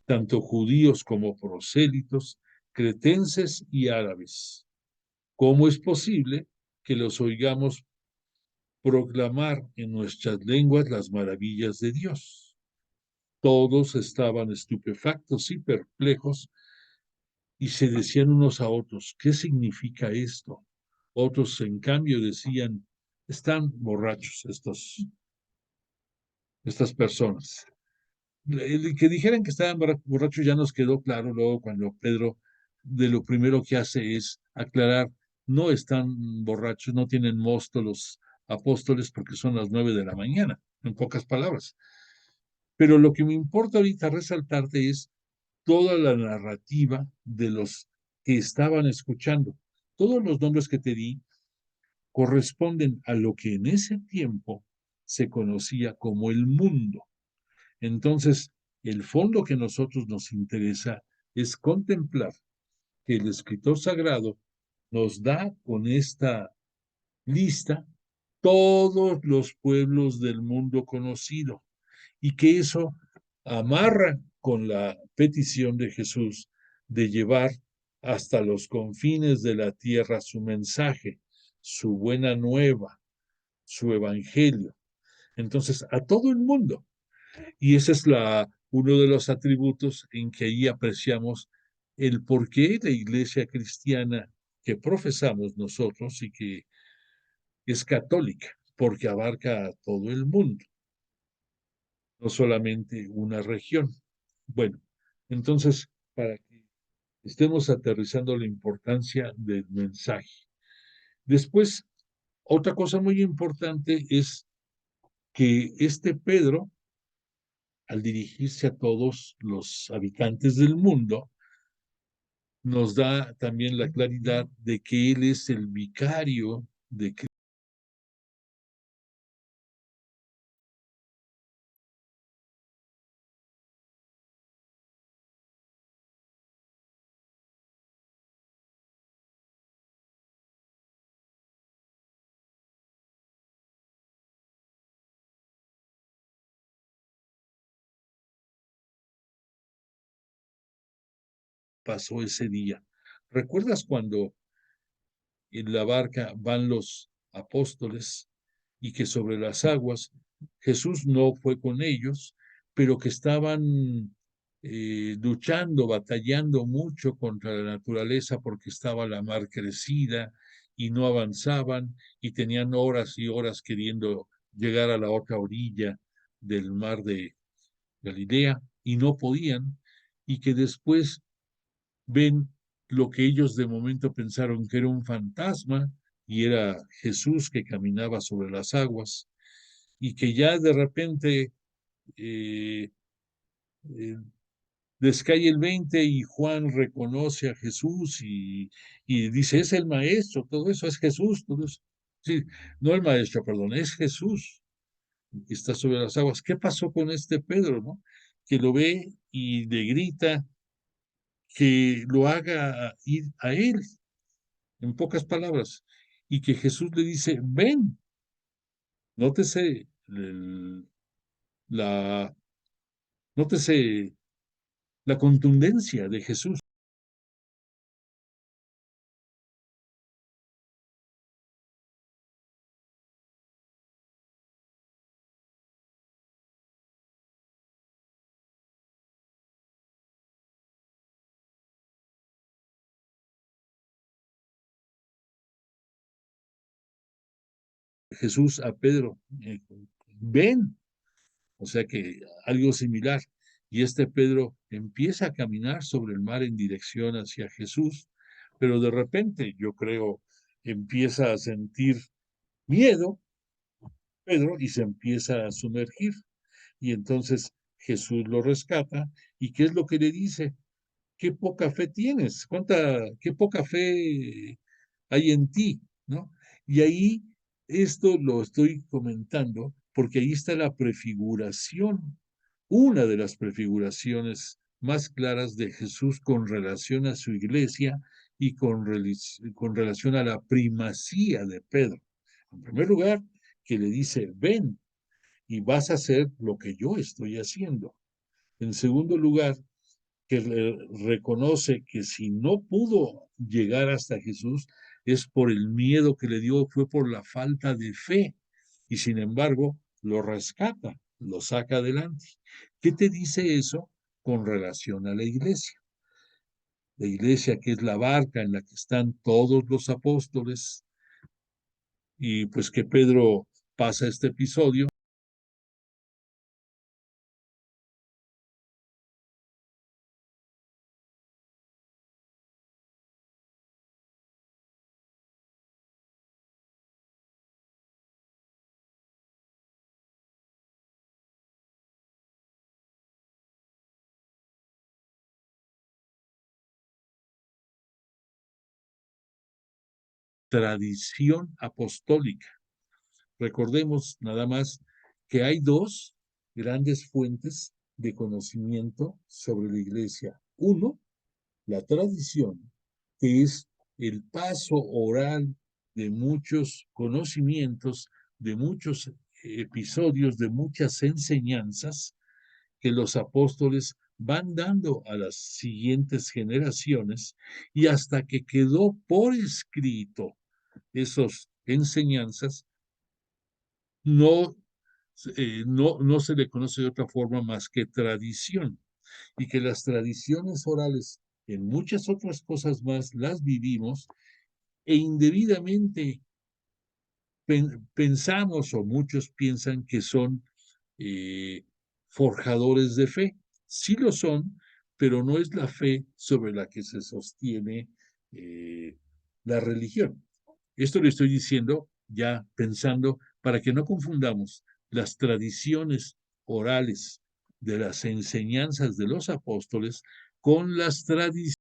tanto judíos como prosélitos, cretenses y árabes. ¿Cómo es posible que los oigamos proclamar en nuestras lenguas las maravillas de Dios? Todos estaban estupefactos y perplejos y se decían unos a otros, ¿qué significa esto? Otros, en cambio, decían, están borrachos estas personas. El que dijeran que estaban borrachos ya nos quedó claro luego cuando Pedro de lo primero que hace es aclarar, no están borrachos, no tienen mosto los apóstoles porque son las 9 de la mañana, en pocas palabras. Pero lo que me importa ahorita resaltarte es toda la narrativa de los que estaban escuchando. Todos los nombres que te di corresponden a lo que en ese tiempo se conocía como el mundo. Entonces, el fondo que a nosotros nos interesa es contemplar que el escritor sagrado nos da con esta lista todos los pueblos del mundo conocido y que eso amarra con la petición de Jesús de llevar hasta los confines de la tierra su mensaje, su buena nueva, su evangelio. Entonces, a todo el mundo. Y ese es uno de los atributos en que ahí apreciamos el por qué la iglesia cristiana que profesamos nosotros y que es católica, porque abarca a todo el mundo, no solamente una región. Bueno, entonces, para que estemos aterrizando la importancia del mensaje. Después, otra cosa muy importante es que este Pedro, al dirigirse a todos los habitantes del mundo, nos da también la claridad de que él es el vicario de Cristo. Pasó ese día. ¿Recuerdas cuando en la barca van los apóstoles y que sobre las aguas Jesús no fue con ellos, pero que estaban luchando, batallando mucho contra la naturaleza porque estaba la mar crecida y no avanzaban y tenían horas y horas queriendo llegar a la otra orilla del mar de Galilea y no podían, y que después ven lo que ellos de momento pensaron que era un fantasma y era Jesús que caminaba sobre las aguas y que ya de repente eh, eh, les cae el 20 y Juan reconoce a Jesús y dice, es el maestro, todo eso es Jesús, todo eso. Sí, no el maestro, perdón, es Jesús que está sobre las aguas. ¿Qué pasó con este Pedro, no? Que lo ve y le grita que lo haga ir a él, en pocas palabras, y que Jesús le dice, ven, nótese la, nótese la contundencia de Jesús. Jesús a Pedro, ven, o sea que algo similar. Y este Pedro empieza a caminar sobre el mar en dirección hacia Jesús, pero de repente, yo creo, empieza a sentir miedo, Pedro, y se empieza a sumergir. Y entonces Jesús lo rescata. ¿Y qué es lo que le dice? Qué poca fe tienes, qué poca fe hay en ti, ¿no? Y ahí esto lo estoy comentando porque ahí está la prefiguración, una de las prefiguraciones más claras de Jesús con relación a su iglesia y con relación a la primacía de Pedro. En primer lugar, que le dice, ven y vas a hacer lo que yo estoy haciendo. En segundo lugar, que reconoce que si no pudo llegar hasta Jesús es por el miedo que le dio, fue por la falta de fe. Y sin embargo, lo rescata, lo saca adelante. ¿Qué te dice eso con relación a la iglesia? La iglesia que es la barca en la que están todos los apóstoles y pues que Pedro pasa este episodio. Tradición apostólica. Recordemos nada más que hay dos grandes fuentes de conocimiento sobre la iglesia. Uno, la tradición, que es el paso oral de muchos conocimientos, de muchos episodios, de muchas enseñanzas que los apóstoles van dando a las siguientes generaciones y hasta que quedó por escrito esas enseñanzas, no, no se le conoce de otra forma más que tradición, y que las tradiciones orales en muchas otras cosas más las vivimos e indebidamente pensamos o muchos piensan que son eh, forjadores de fe. Sí lo son, pero no es la fe sobre la que se sostiene la religión. Esto lo estoy diciendo ya pensando para que no confundamos las tradiciones orales de las enseñanzas de los apóstoles con las tradiciones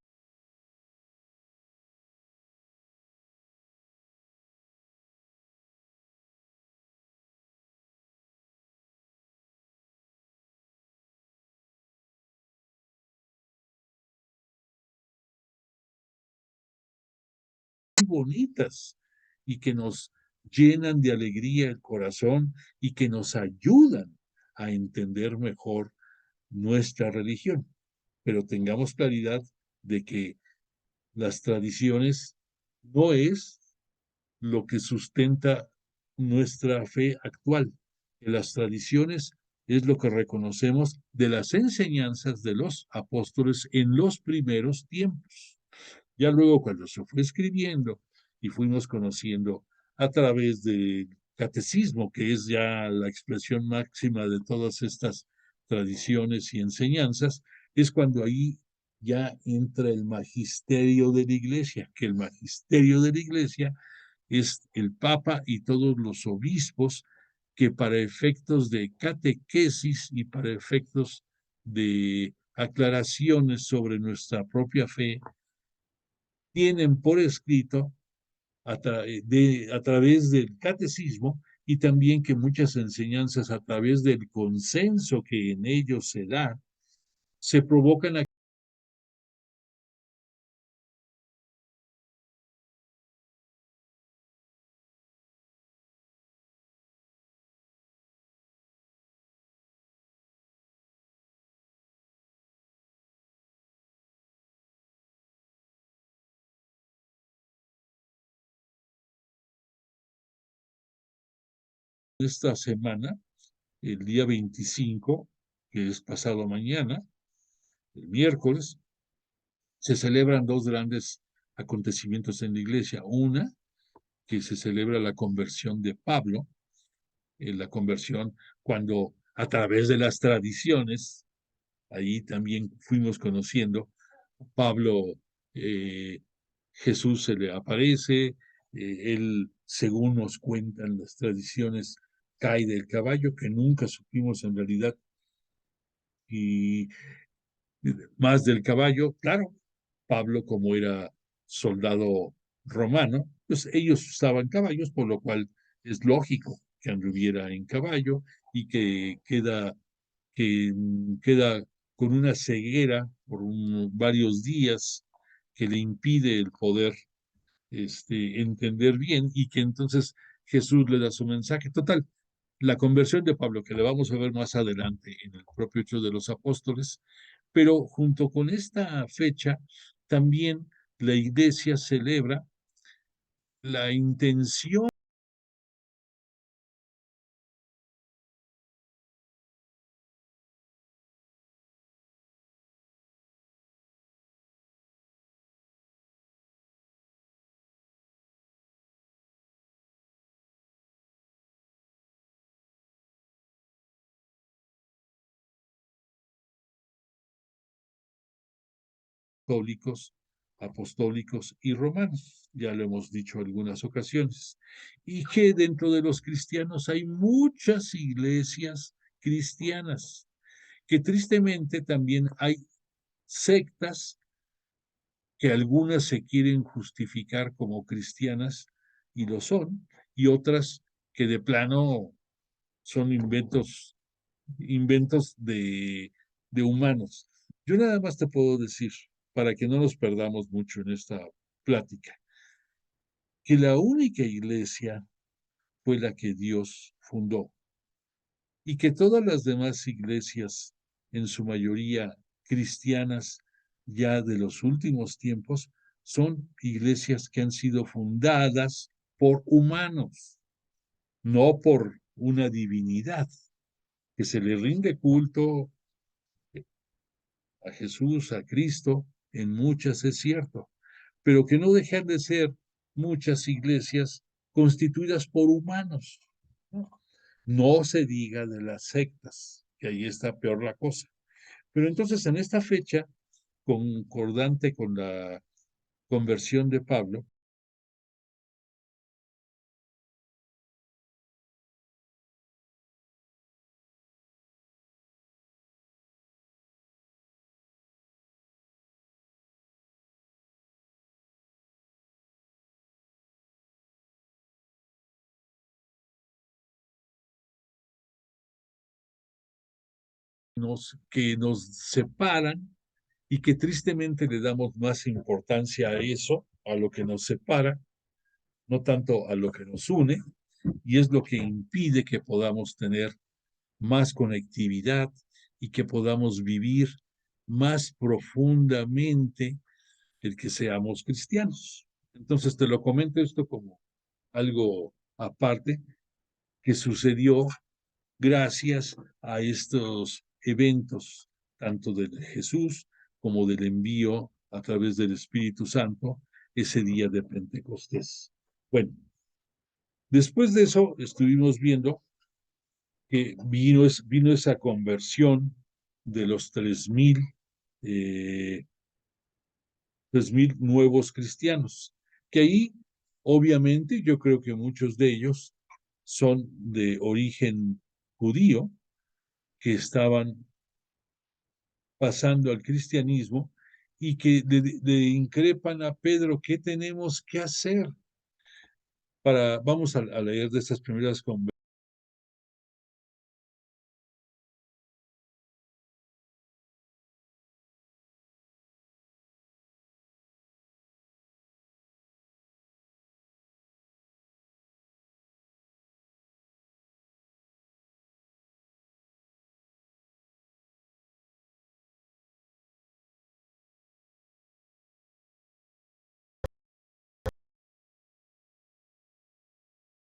bonitas y que nos llenan de alegría el corazón y que nos ayudan a entender mejor nuestra religión. Pero tengamos claridad de que las tradiciones no es lo que sustenta nuestra fe actual. Las tradiciones es lo que reconocemos de las enseñanzas de los apóstoles en los primeros tiempos. Ya luego cuando se fue escribiendo y fuimos conociendo a través del catecismo, que es ya la expresión máxima de todas estas tradiciones y enseñanzas, es cuando ahí ya entra el magisterio de la iglesia, que el magisterio de la iglesia es el Papa y todos los obispos que para efectos de catequesis y para efectos de aclaraciones sobre nuestra propia fe, tienen por escrito a través del catecismo y también que muchas enseñanzas a través del consenso que en ellos se da, se provocan a esta semana, el día 25, que es pasado mañana, el miércoles, se celebran dos grandes acontecimientos en la iglesia. Una, que se celebra la conversión de Pablo, la conversión cuando a través de las tradiciones, ahí también fuimos conociendo, Pablo, eh, Jesús se le aparece, él, según nos cuentan las tradiciones, cae del caballo, que nunca supimos en realidad, y más del caballo, claro, Pablo como era soldado romano, pues ellos usaban caballos, por lo cual es lógico que anduviera en caballo y que queda con una ceguera por varios días que le impide el poder entender bien y que entonces Jesús le da su mensaje. Total, la conversión de Pablo, que le vamos a ver más adelante en el propio Hecho de los Apóstoles, pero junto con esta fecha, también la iglesia celebra la intención católicos, apostólicos y romanos, ya lo hemos dicho en algunas ocasiones, y que dentro de los cristianos hay muchas iglesias cristianas, que tristemente también hay sectas que algunas se quieren justificar como cristianas y lo son, y otras que de plano son inventos de humanos. Yo nada más te puedo decir, para que no nos perdamos mucho en esta plática, que la única iglesia fue la que Dios fundó y que todas las demás iglesias, en su mayoría cristianas ya de los últimos tiempos, son iglesias que han sido fundadas por humanos, no por una divinidad, que se le rinde culto a Jesús, a Cristo, en muchas es cierto, pero que no dejan de ser muchas iglesias constituidas por humanos. No, no se diga de las sectas, que ahí está peor la cosa. Pero entonces en esta fecha, concordante con la conversión de Pablo, que nos separan y que tristemente le damos más importancia a eso, a lo que nos separa, no tanto a lo que nos une, y es lo que impide que podamos tener más conectividad y que podamos vivir más profundamente el que seamos cristianos. Entonces te lo comento esto como algo aparte que sucedió gracias a estos eventos, tanto de Jesús como del envío a través del Espíritu Santo ese día de Pentecostés. Bueno, después de eso estuvimos viendo que vino esa conversión de los 3,000 nuevos cristianos, que ahí, obviamente, yo creo que muchos de ellos son de origen judío, que estaban pasando al cristianismo y que le increpan a Pedro, ¿qué tenemos que hacer? Vamos a leer de estas primeras conversaciones.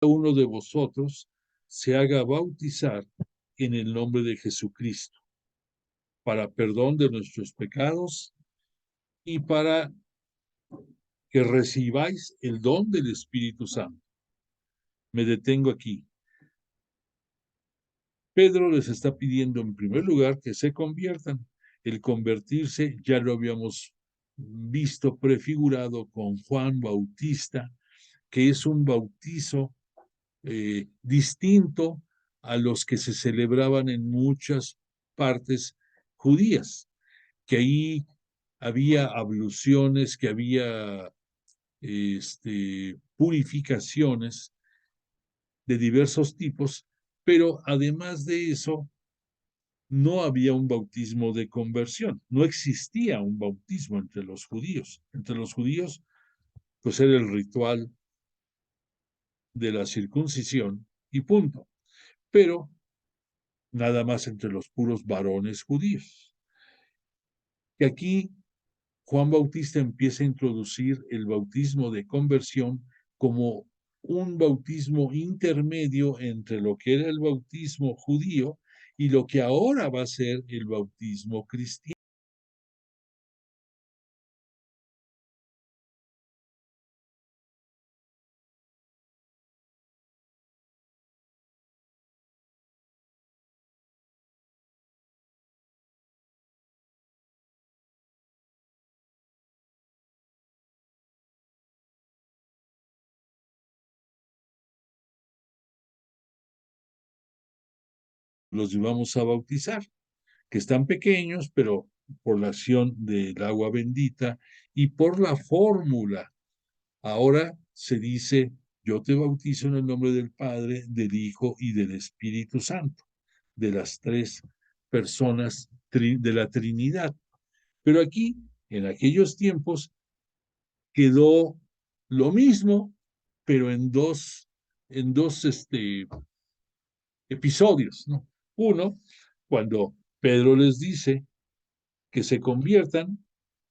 Uno de vosotros se haga bautizar en el nombre de Jesucristo para perdón de nuestros pecados y para que recibáis el don del Espíritu Santo. Me detengo aquí. Pedro les está pidiendo en primer lugar que se conviertan. El convertirse ya lo habíamos visto prefigurado con Juan Bautista, que es un bautizo distinto a los que se celebraban en muchas partes judías, que ahí había abluciones, que había purificaciones de diversos tipos, pero además de eso, no había un bautismo de conversión, no existía un bautismo entre los judíos. Entre los judíos, pues era el ritual de la circuncisión y punto. Pero nada más entre los puros varones judíos. Y aquí Juan Bautista empieza a introducir el bautismo de conversión como un bautismo intermedio entre lo que era el bautismo judío y lo que ahora va a ser el bautismo cristiano. Los llevamos a bautizar, que están pequeños, pero por la acción del agua bendita y por la fórmula. Ahora se dice, yo te bautizo en el nombre del Padre, del Hijo y del Espíritu Santo, de las tres personas de la Trinidad. Pero aquí, en aquellos tiempos, quedó lo mismo, pero en dos episodios, ¿no? Uno, cuando Pedro les dice que se conviertan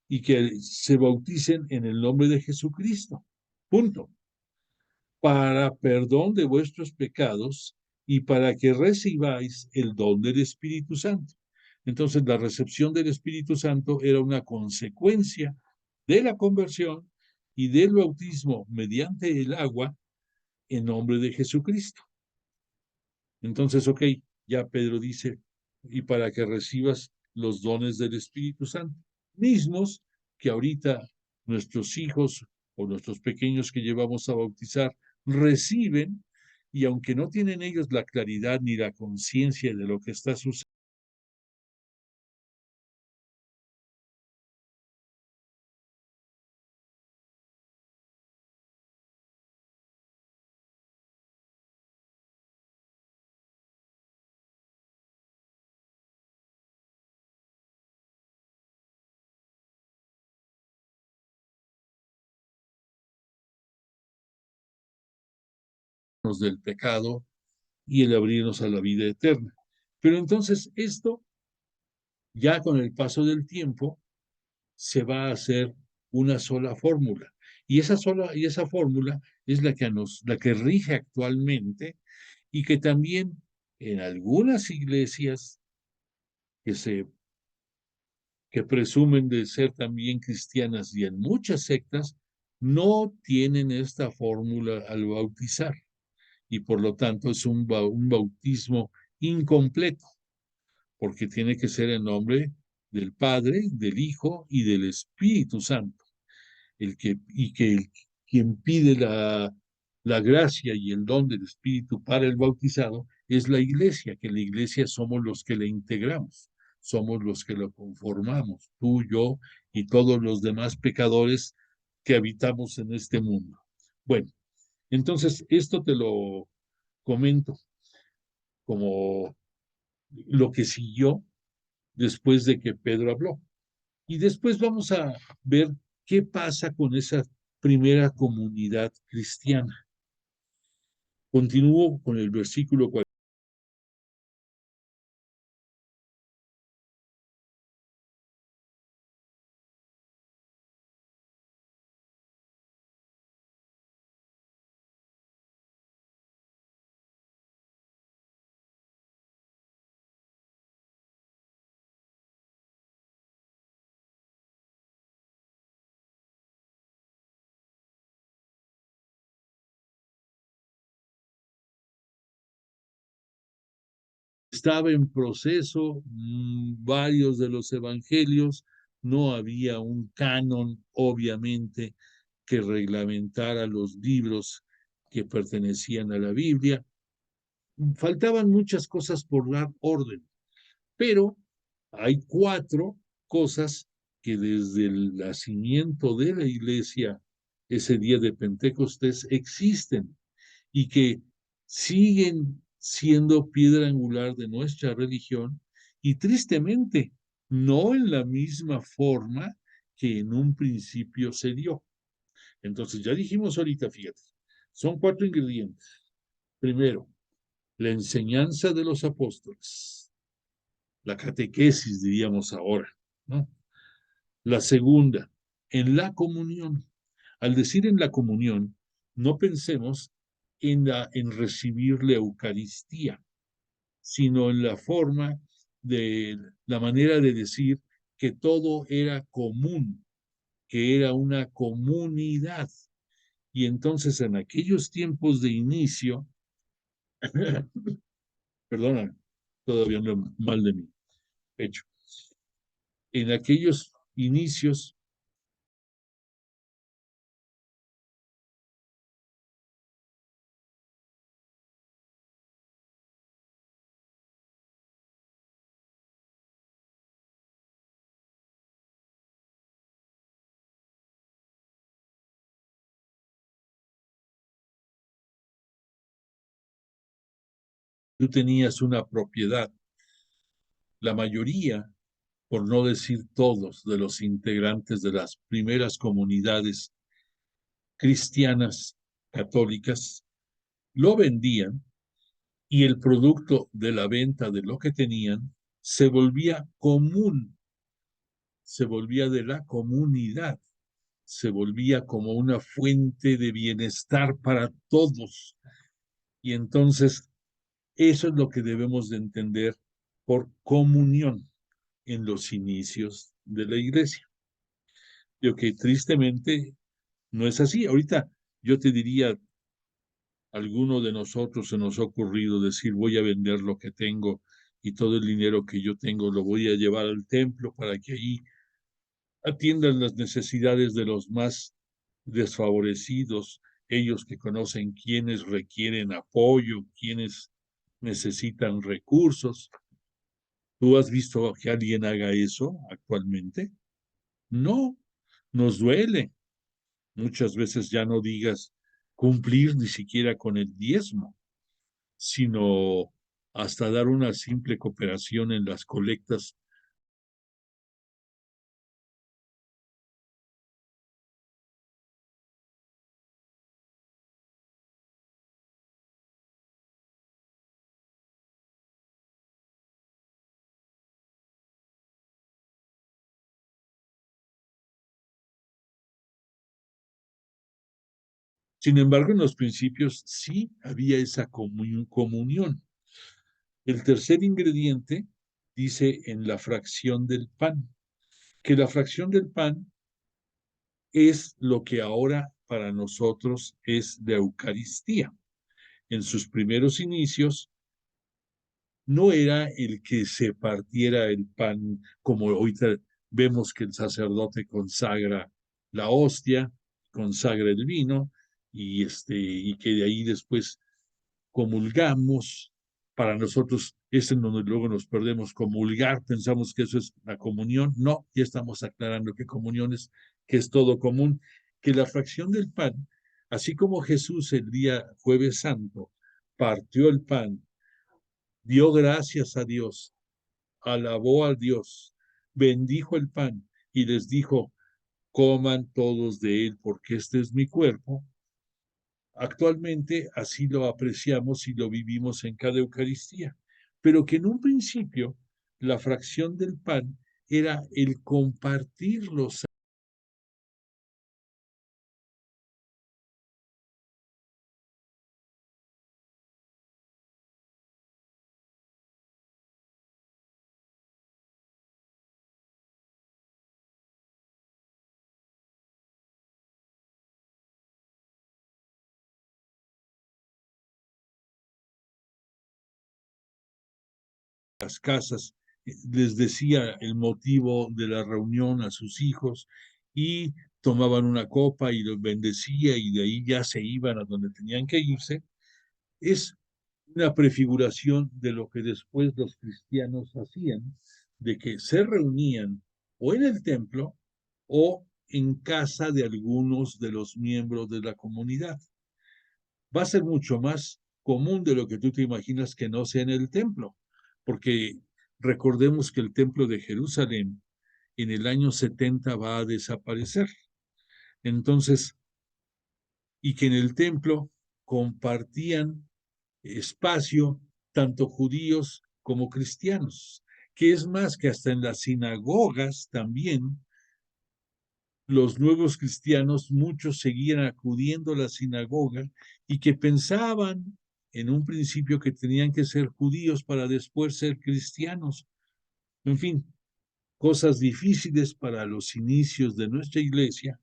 y que se bauticen en el nombre de Jesucristo. Punto. Para perdón de vuestros pecados y para que recibáis el don del Espíritu Santo. Entonces, la recepción del Espíritu Santo era una consecuencia de la conversión y del bautismo mediante el agua en nombre de Jesucristo. Entonces, ok, ya Pedro dice, y para que recibas los dones del Espíritu Santo, mismos que ahorita nuestros hijos o nuestros pequeños que llevamos a bautizar reciben, y aunque no tienen ellos la claridad ni la conciencia de lo que está sucediendo, del pecado y el abrirnos a la vida eterna. Pero entonces esto, ya con el paso del tiempo, se va a hacer una sola fórmula. Y esa fórmula es la que rige actualmente y que también en algunas iglesias que que presumen de ser también cristianas y en muchas sectas no tienen esta fórmula al bautizar y por lo tanto es un bautismo incompleto porque tiene que ser en nombre del Padre, del Hijo y del Espíritu Santo. Quien pide la gracia y el don del Espíritu para el bautizado es la iglesia, que la iglesia somos los que le integramos, somos los que lo conformamos, tú, yo y todos los demás pecadores que habitamos en este mundo. Bueno, entonces esto te lo comento como lo que siguió después de que Pedro habló. Y después vamos a ver qué pasa con esa primera comunidad cristiana. Continúo con el versículo 4. Estaba en proceso varios de los evangelios, no había un canon, obviamente, que reglamentara los libros que pertenecían a la Biblia. Faltaban muchas cosas por dar orden, pero hay 4 cosas que desde el nacimiento de la iglesia, ese día de Pentecostés, existen y que siguen siendo piedra angular de nuestra religión y tristemente no en la misma forma que en un principio se dio. Entonces ya dijimos ahorita, fíjate, son 4 ingredientes. Primero, la enseñanza de los apóstoles, la catequesis diríamos ahora, ¿no? La segunda, en la comunión. Al decir en la comunión, no pensemos en recibir la Eucaristía, sino en la forma de la manera de decir que todo era común, que era una comunidad. Y entonces en aquellos tiempos de inicio, perdona, todavía ando mal de mi pecho, en aquellos inicios tú tenías una propiedad. La mayoría, por no decir todos, de los integrantes de las primeras comunidades cristianas católicas lo vendían y el producto de la venta de lo que tenían se volvía común, se volvía de la comunidad, se volvía como una fuente de bienestar para todos. Y entonces eso es lo que debemos de entender por comunión en los inicios de la iglesia. Yo que tristemente no es así. Ahorita yo te diría, alguno de nosotros se nos ha ocurrido decir, voy a vender lo que tengo y todo el dinero que yo tengo lo voy a llevar al templo para que ahí atiendan las necesidades de los más desfavorecidos, ellos que conocen quienes requieren apoyo, quienes necesitan recursos. ¿Tú has visto que alguien haga eso actualmente? No, nos duele. Muchas veces ya no digas cumplir ni siquiera con el diezmo, sino hasta dar una simple cooperación en las colectas. Sin embargo, en los principios sí había esa comunión. El tercer ingrediente dice en la fracción del pan, que la fracción del pan es lo que ahora para nosotros es la Eucaristía. En sus primeros inicios no era el que se partiera el pan como ahorita vemos que el sacerdote consagra la hostia, consagra el vino y que de ahí después comulgamos. Para nosotros es en donde luego nos perdemos, comulgar, pensamos que eso es la comunión. No, ya estamos aclarando que comunión es que es todo común, que la fracción del pan, así como Jesús el día Jueves Santo partió el pan, dio gracias a Dios, alabó a Dios, bendijo el pan y les dijo, coman todos de él porque este es mi cuerpo. Actualmente así lo apreciamos y lo vivimos en cada Eucaristía, pero que en un principio la fracción del pan era el compartir los las casas, les decía el motivo de la reunión a sus hijos y tomaban una copa y los bendecía y de ahí ya se iban a donde tenían que irse. Es una prefiguración de lo que después los cristianos hacían, de que se reunían o en el templo o en casa de algunos de los miembros de la comunidad. Va a ser mucho más común de lo que tú te imaginas que no sea en el templo, porque recordemos que el templo de Jerusalén en el año 70 va a desaparecer. Entonces, y que en el templo compartían espacio tanto judíos como cristianos, que es más que hasta en las sinagogas también los nuevos cristianos, muchos seguían acudiendo a la sinagoga y que pensaban en un principio que tenían que ser judíos para después ser cristianos. En fin, cosas difíciles para los inicios de nuestra iglesia,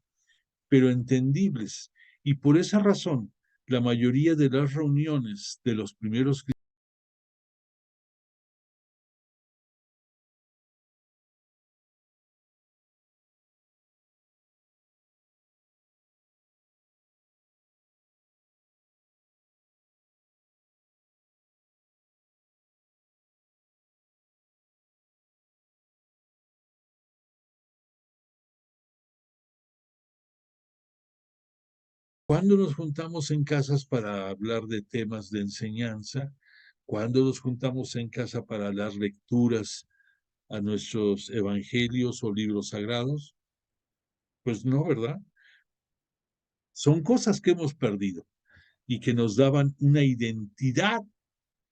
pero entendibles. Y por esa razón, la mayoría de las reuniones de los primeros cristianos cuando nos juntamos en casas para hablar de temas de enseñanza, cuando nos juntamos en casa para dar lecturas a nuestros evangelios o libros sagrados, pues no, ¿verdad? Son cosas que hemos perdido y que nos daban una identidad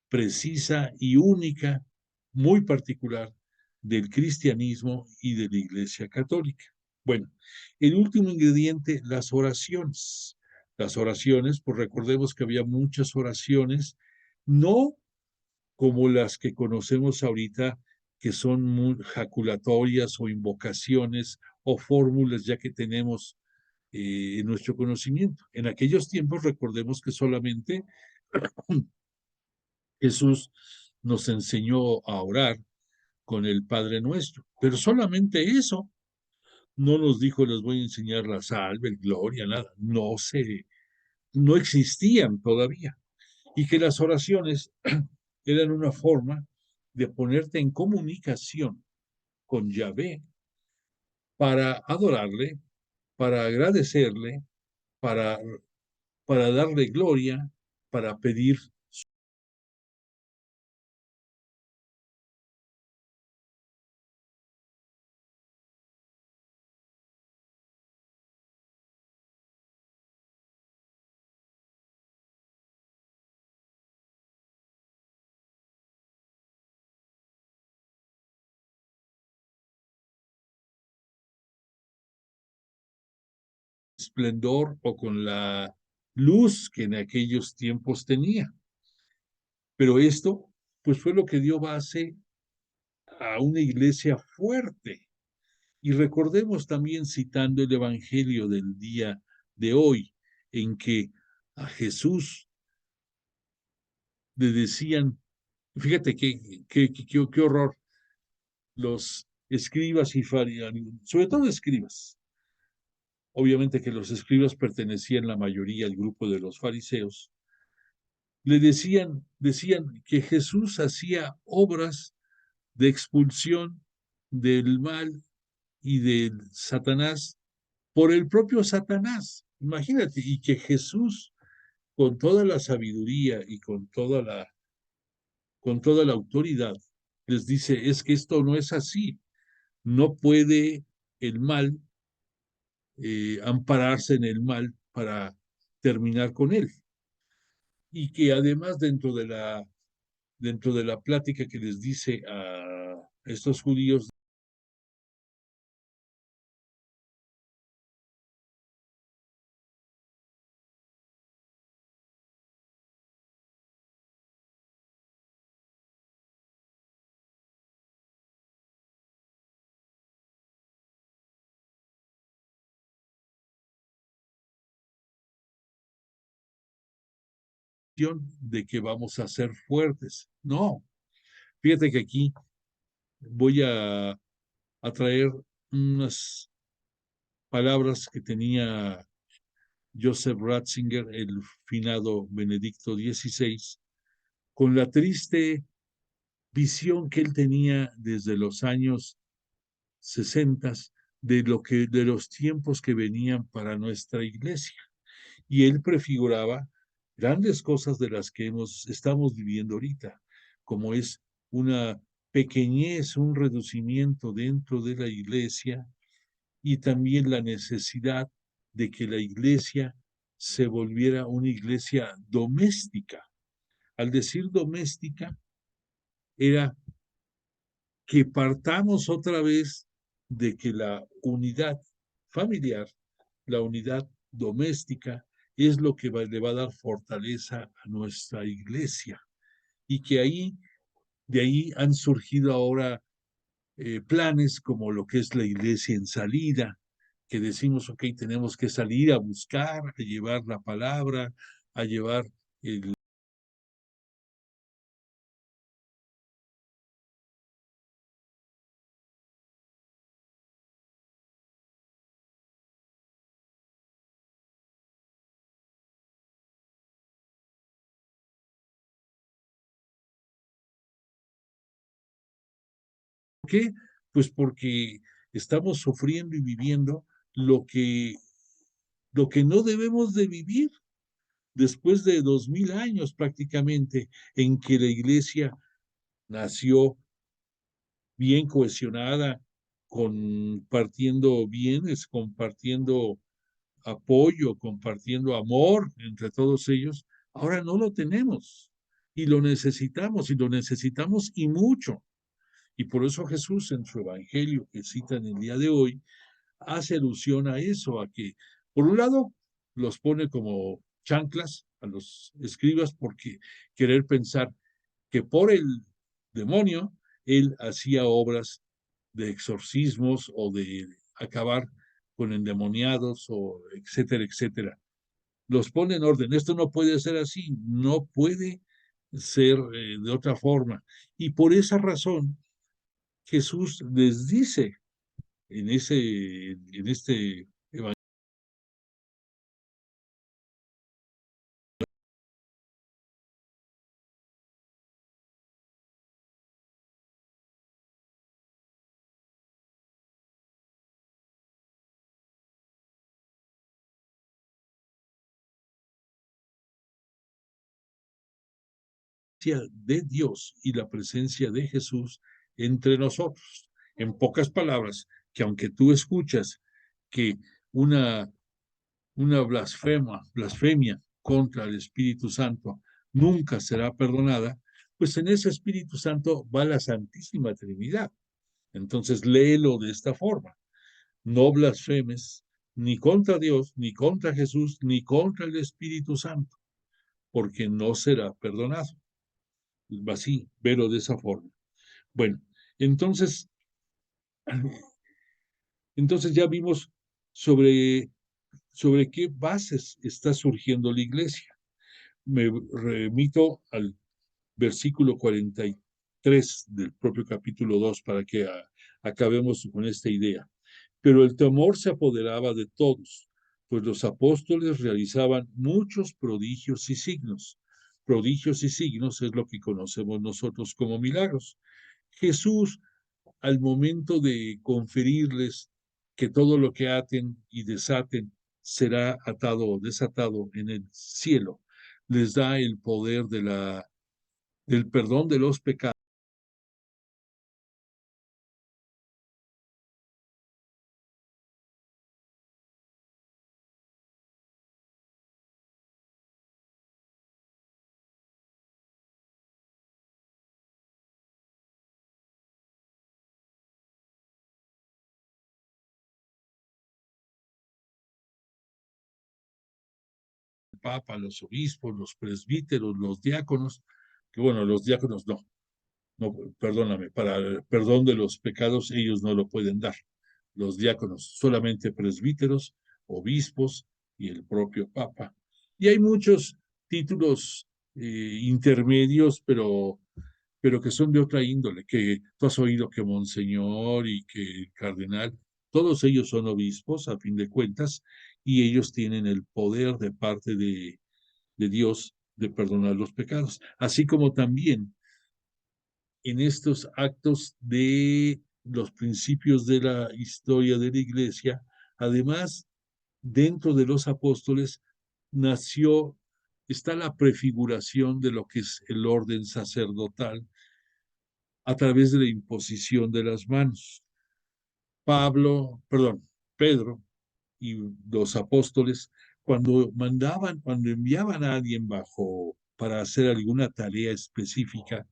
precisa y única, muy particular, del cristianismo y de la Iglesia Católica. Bueno, el último ingrediente, las oraciones. Las oraciones, pues recordemos que había muchas oraciones, no como las que conocemos ahorita, que son muy jaculatorias o invocaciones o fórmulas ya que tenemos en nuestro conocimiento. En aquellos tiempos recordemos que solamente Jesús nos enseñó a orar con el Padre Nuestro, pero solamente eso. No nos dijo, les voy a enseñar la salve, el gloria, nada. No existían todavía. Y que las oraciones eran una forma de ponerte en comunicación con Yahvé para adorarle, para agradecerle, para, para darle gloria, para pedir esplendor o con la luz que en aquellos tiempos tenía. Pero esto, pues fue lo que dio base a una iglesia fuerte. Y recordemos también, citando el Evangelio del día de hoy, en que a Jesús le decían, fíjate qué horror, los escribas y fariseos, sobre todo escribas, obviamente que los escribas pertenecían la mayoría al grupo de los fariseos, le decían que Jesús hacía obras de expulsión del mal y del Satanás por el propio Satanás. Imagínate, y que Jesús, con toda la sabiduría y con toda la autoridad, les dice, es que esto no es así. No puede el mal ampararse en el mal para terminar con él. Y que además dentro de la plática que les dice a estos judíos, de que vamos a ser fuertes. No, fíjate que aquí voy a traer unas palabras que tenía Joseph Ratzinger, el finado Benedicto XVI, con la triste visión que él tenía desde los años 60 de los tiempos que venían para nuestra iglesia. Y él prefiguraba grandes cosas de las que estamos viviendo ahorita, como es una pequeñez, un reducimiento dentro de la iglesia y también la necesidad de que la iglesia se volviera una iglesia doméstica. Al decir doméstica, era que partamos otra vez de que la unidad familiar, la unidad doméstica, es lo que le va a dar fortaleza a nuestra iglesia. Y que de ahí han surgido ahora planes como lo que es la iglesia en salida, que decimos, ok, tenemos que salir a buscar, a llevar la palabra, a llevar el... ¿Por qué? Pues porque estamos sufriendo y viviendo lo que, lo que no debemos de vivir después de 2000 años prácticamente en que la iglesia nació bien cohesionada, compartiendo bienes, compartiendo apoyo, compartiendo amor entre todos ellos, ahora no lo tenemos y lo necesitamos y mucho. Y por eso Jesús en su evangelio que cita en el día de hoy, hace alusión a eso, a que por un lado los pone como chanclas a los escribas porque querer pensar que por el demonio él hacía obras de exorcismos o de acabar con endemoniados o etcétera, etcétera. Los pone en orden. Esto no puede ser así, no puede ser de otra forma. Y por esa razón Jesús les dice en este evangelio de Dios y la presencia de Jesús entre nosotros. En pocas palabras, que aunque tú escuchas que una, una blasfemia contra el Espíritu Santo nunca será perdonada, pues en ese Espíritu Santo va la Santísima Trinidad. Entonces léelo de esta forma. No blasfemes ni contra Dios, ni contra Jesús, ni contra el Espíritu Santo, porque no será perdonado. Así, verlo de esa forma. Bueno, entonces, entonces ya vimos sobre, sobre qué bases está surgiendo la iglesia. Me remito al versículo 43 del propio capítulo 2 para que acabemos con esta idea. Pero el temor se apoderaba de todos, pues los apóstoles realizaban muchos prodigios y signos. Prodigios y signos es lo que conocemos nosotros como milagros. Jesús, al momento de conferirles que todo lo que aten y desaten será atado o desatado en el cielo, les da el poder del perdón de los pecados. El Papa, los obispos, los presbíteros, los diáconos, que bueno, los diáconos no, perdóname, para el perdón de los pecados ellos no lo pueden dar. Los diáconos, solamente presbíteros, obispos y el propio Papa. Y hay muchos títulos intermedios, pero que son de otra índole, que tú has oído que Monseñor y que Cardenal, todos ellos son obispos a fin de cuentas, y ellos tienen el poder de parte de Dios de perdonar los pecados, así como también en estos actos de los principios de la historia de la iglesia, además, dentro de los apóstoles nació, está la prefiguración de lo que es el orden sacerdotal a través de la imposición de las manos. Pedro y los apóstoles, cuando enviaban a alguien bajo para hacer alguna tarea específica,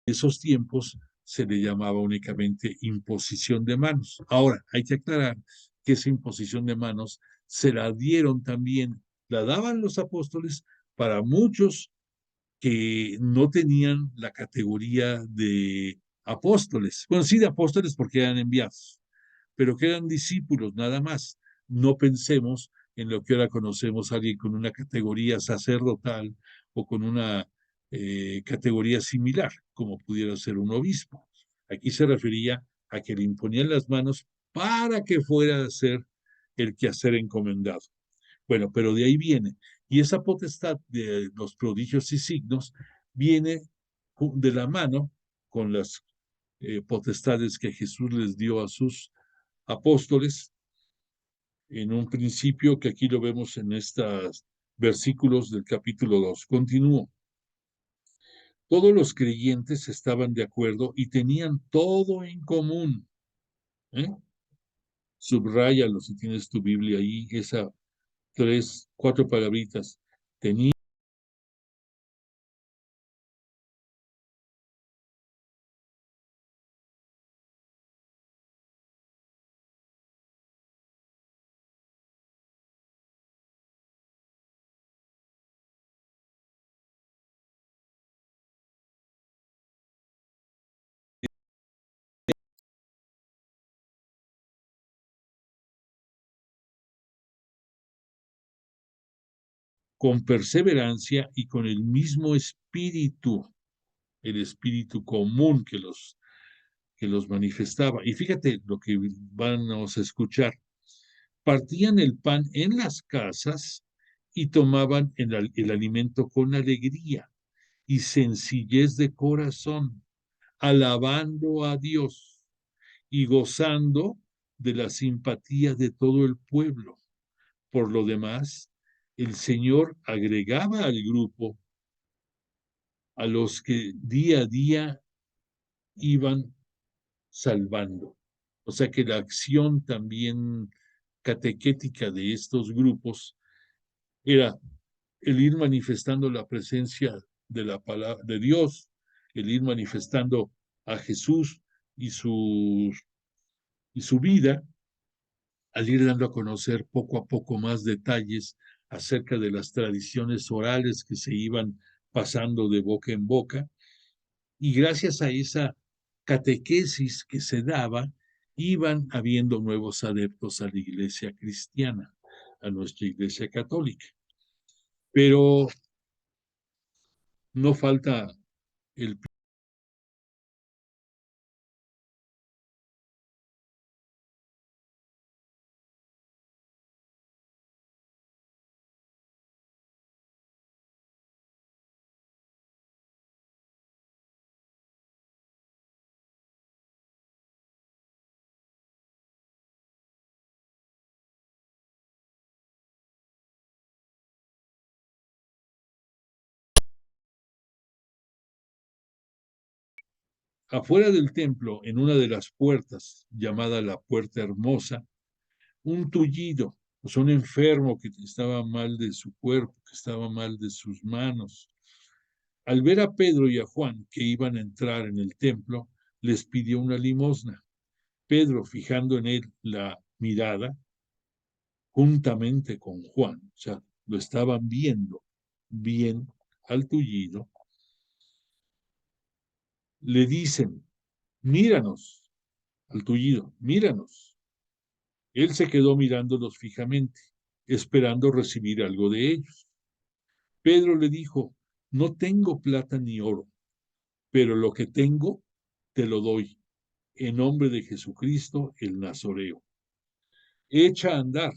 esos tiempos se le llamaba únicamente imposición de manos. Ahora, hay que aclarar que esa imposición de manos se la dieron también, la daban los apóstoles para muchos que no tenían la categoría de apóstoles. Bueno, sí de apóstoles porque eran enviados, pero que eran discípulos nada más. No pensemos en lo que ahora conocemos a alguien con una categoría sacerdotal o con una categoría similar, como pudiera ser un obispo. Aquí se refería a que le imponían las manos para que fuera a hacer el quehacer encomendado. Bueno, pero de ahí viene. Y esa potestad de los prodigios y signos viene de la mano con las potestades que Jesús les dio a sus apóstoles en un principio, que aquí lo vemos en estos versículos del capítulo 2. Continúo. Todos los creyentes estaban de acuerdo y tenían todo en común. ¿Eh? Subráyalo si tienes tu Biblia ahí, esa 4 palabritas. Tenían con perseverancia y con el mismo espíritu, el espíritu común que los manifestaba. Y fíjate lo que vamos a escuchar. Partían el pan en las casas y tomaban el alimento con alegría y sencillez de corazón, alabando a Dios y gozando de la simpatía de todo el pueblo. Por lo demás, el Señor agregaba al grupo a los que día a día iban salvando. O sea que la acción también catequética de estos grupos era el ir manifestando la presencia de la palabra de Dios, el ir manifestando a Jesús y y su vida, al ir dando a conocer poco a poco más detalles acerca de las tradiciones orales que se iban pasando de boca en boca, y gracias a esa catequesis que se daba, iban habiendo nuevos adeptos a la iglesia cristiana, a nuestra iglesia católica. Pero no falta el afuera del templo, en una de las puertas, llamada la Puerta Hermosa, un tullido, pues un enfermo que estaba mal de su cuerpo, que estaba mal de sus manos. Al ver a Pedro y a Juan que iban a entrar en el templo, les pidió una limosna. Pedro, fijando en él la mirada, juntamente con Juan, o sea, lo estaban viendo bien al tullido, le dicen, míranos, al tullido, míranos. Él se quedó mirándolos fijamente, esperando recibir algo de ellos. Pedro le dijo, no tengo plata ni oro, pero lo que tengo te lo doy, en nombre de Jesucristo el Nazoreo. Echa a andar.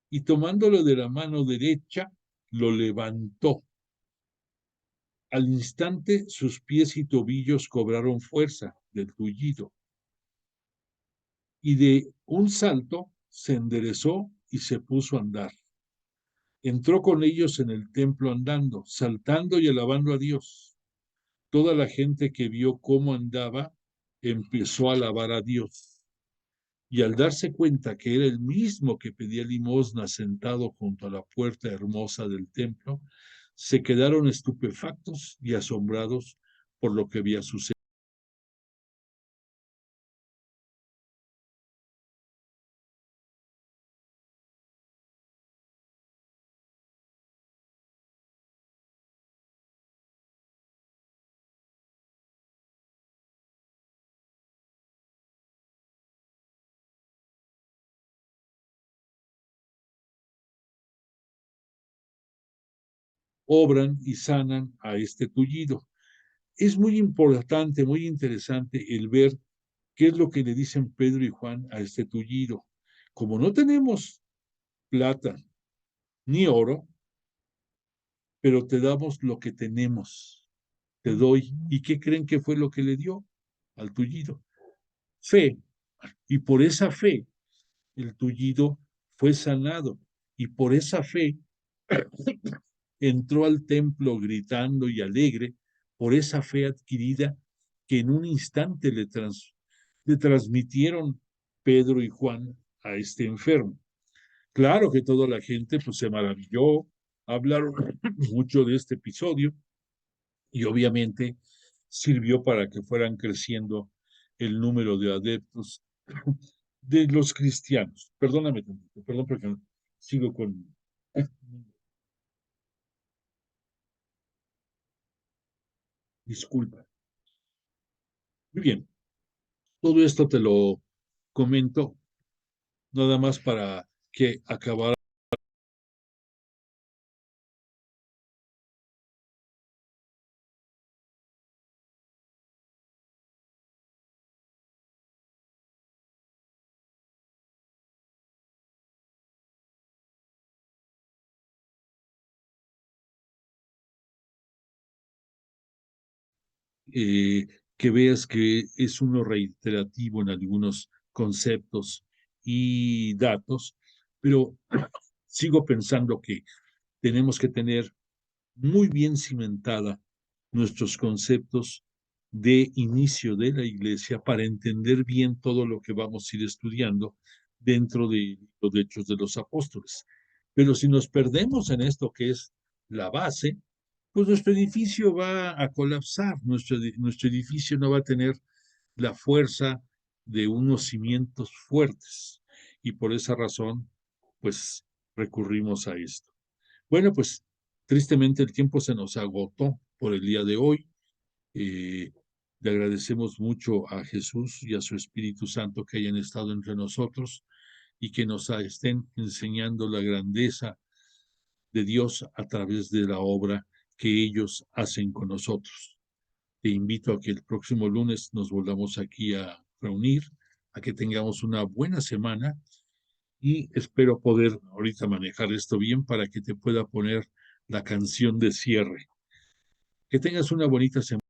Y tomándolo de la mano derecha, lo levantó. Al instante sus pies y tobillos cobraron fuerza del tullido, y de un salto se enderezó y se puso a andar. Entró con ellos en el templo andando, saltando y alabando a Dios. Toda la gente que vio cómo andaba empezó a alabar a Dios. Y al darse cuenta que era el mismo que pedía limosna sentado junto a la puerta hermosa del templo, se quedaron estupefactos y asombrados por lo que había sucedido. Obran y sanan a este tullido. Es muy importante, muy interesante el ver qué es lo que le dicen Pedro y Juan a este tullido. Como no tenemos plata ni oro, pero te damos lo que tenemos, te doy. ¿Y qué creen que fue lo que le dio al tullido. Fe, y por esa fe el tullido fue sanado, y por esa fe entró al templo gritando y alegre, por esa fe adquirida que en un instante le transmitieron Pedro y Juan a este enfermo. Claro que toda la gente pues se maravilló, hablaron mucho de este episodio y obviamente sirvió para que fueran creciendo el número de adeptos de los cristianos. Perdóname, perdón porque sigo con... Disculpa. Muy bien, todo esto te lo comento nada más para que acabara. eh, que veas que es uno reiterativo en algunos conceptos y datos, pero sigo pensando que tenemos que tener muy bien cimentada nuestros conceptos de inicio de la iglesia para entender bien todo lo que vamos a ir estudiando dentro de los hechos de los apóstoles. Pero si nos perdemos en esto que es la base, pues nuestro edificio va a colapsar, nuestro edificio no va a tener la fuerza de unos cimientos fuertes. Y por esa razón, pues recurrimos a esto. Bueno, pues tristemente el tiempo se nos agotó por el día de hoy. Eh, Le agradecemos mucho a Jesús y a su Espíritu Santo que hayan estado entre nosotros y que nos estén enseñando la grandeza de Dios a través de la obra que ellos hacen con nosotros. Te invito a que el próximo lunes nos volvamos aquí a reunir, a que tengamos una buena semana y espero poder ahorita manejar esto bien para que te pueda poner la canción de cierre. Que tengas una bonita semana.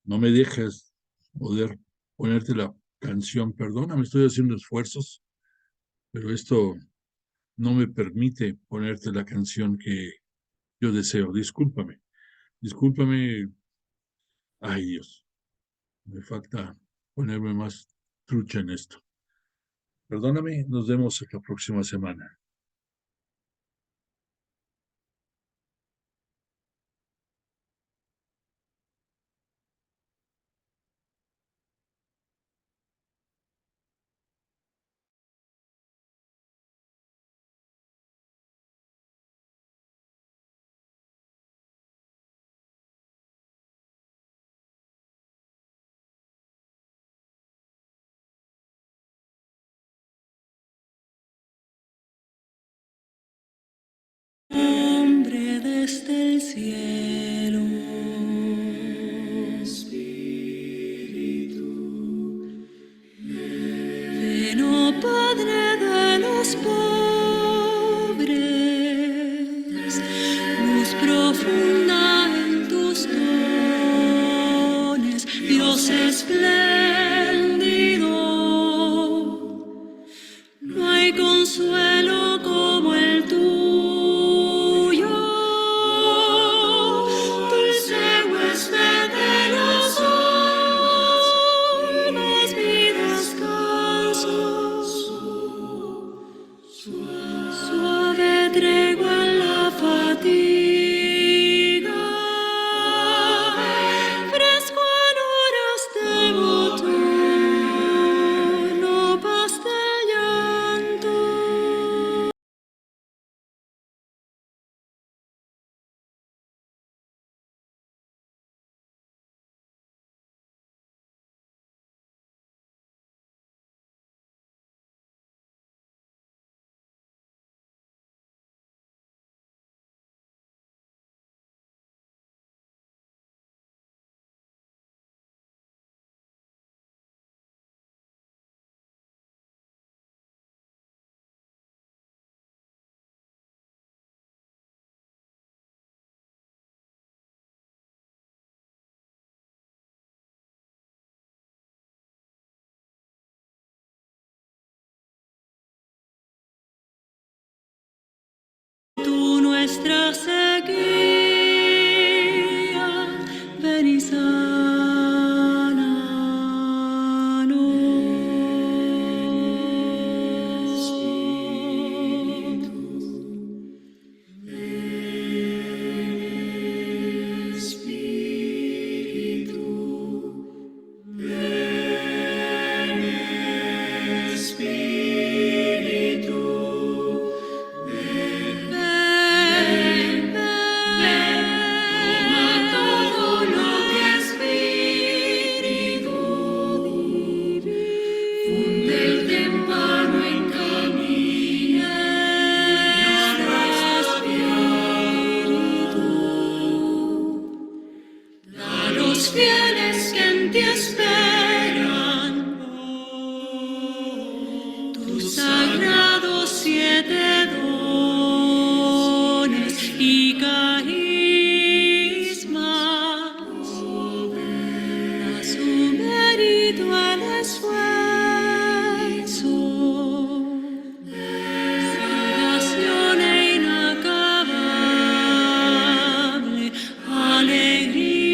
no me dejas poder ponerte la canción. Perdóname, estoy haciendo esfuerzos, pero esto no me permite ponerte la canción que yo deseo. Discúlpame, discúlpame. Ay, Dios, me falta ponerme más trucha en esto. Perdóname, nos vemos la próxima semana. Hombre desde el cielo, ven, oh Padre de los pobres, luz profunda en tus dones, Dios espléndido. No hay consuelo como el tuyo, dulce huésped de los almas, mi descanso, suave tregua en la fatiga, fresco en horas de botono, paz del llanto. Tú nuestra sequía, ven y los fieles que en ti esperan tus sagrados 7 dones y carismas, a su mérito el esfuerzo, salvación e inacabable alegría.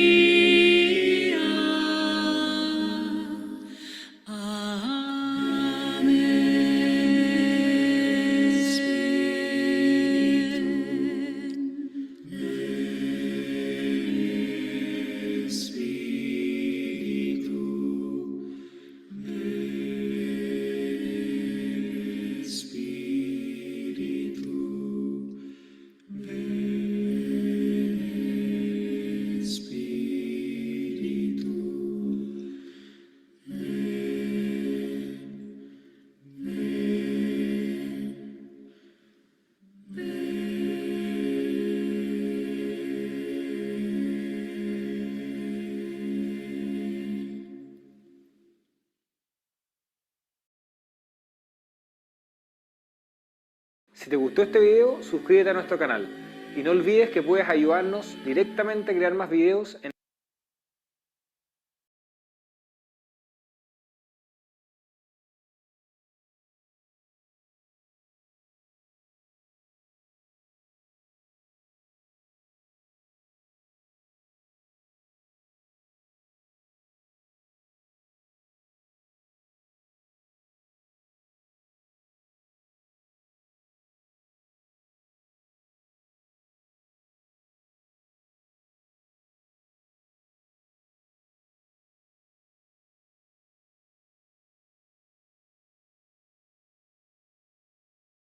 Si te gustó este video, suscríbete a nuestro canal y no olvides que puedes ayudarnos directamente a crear más videos en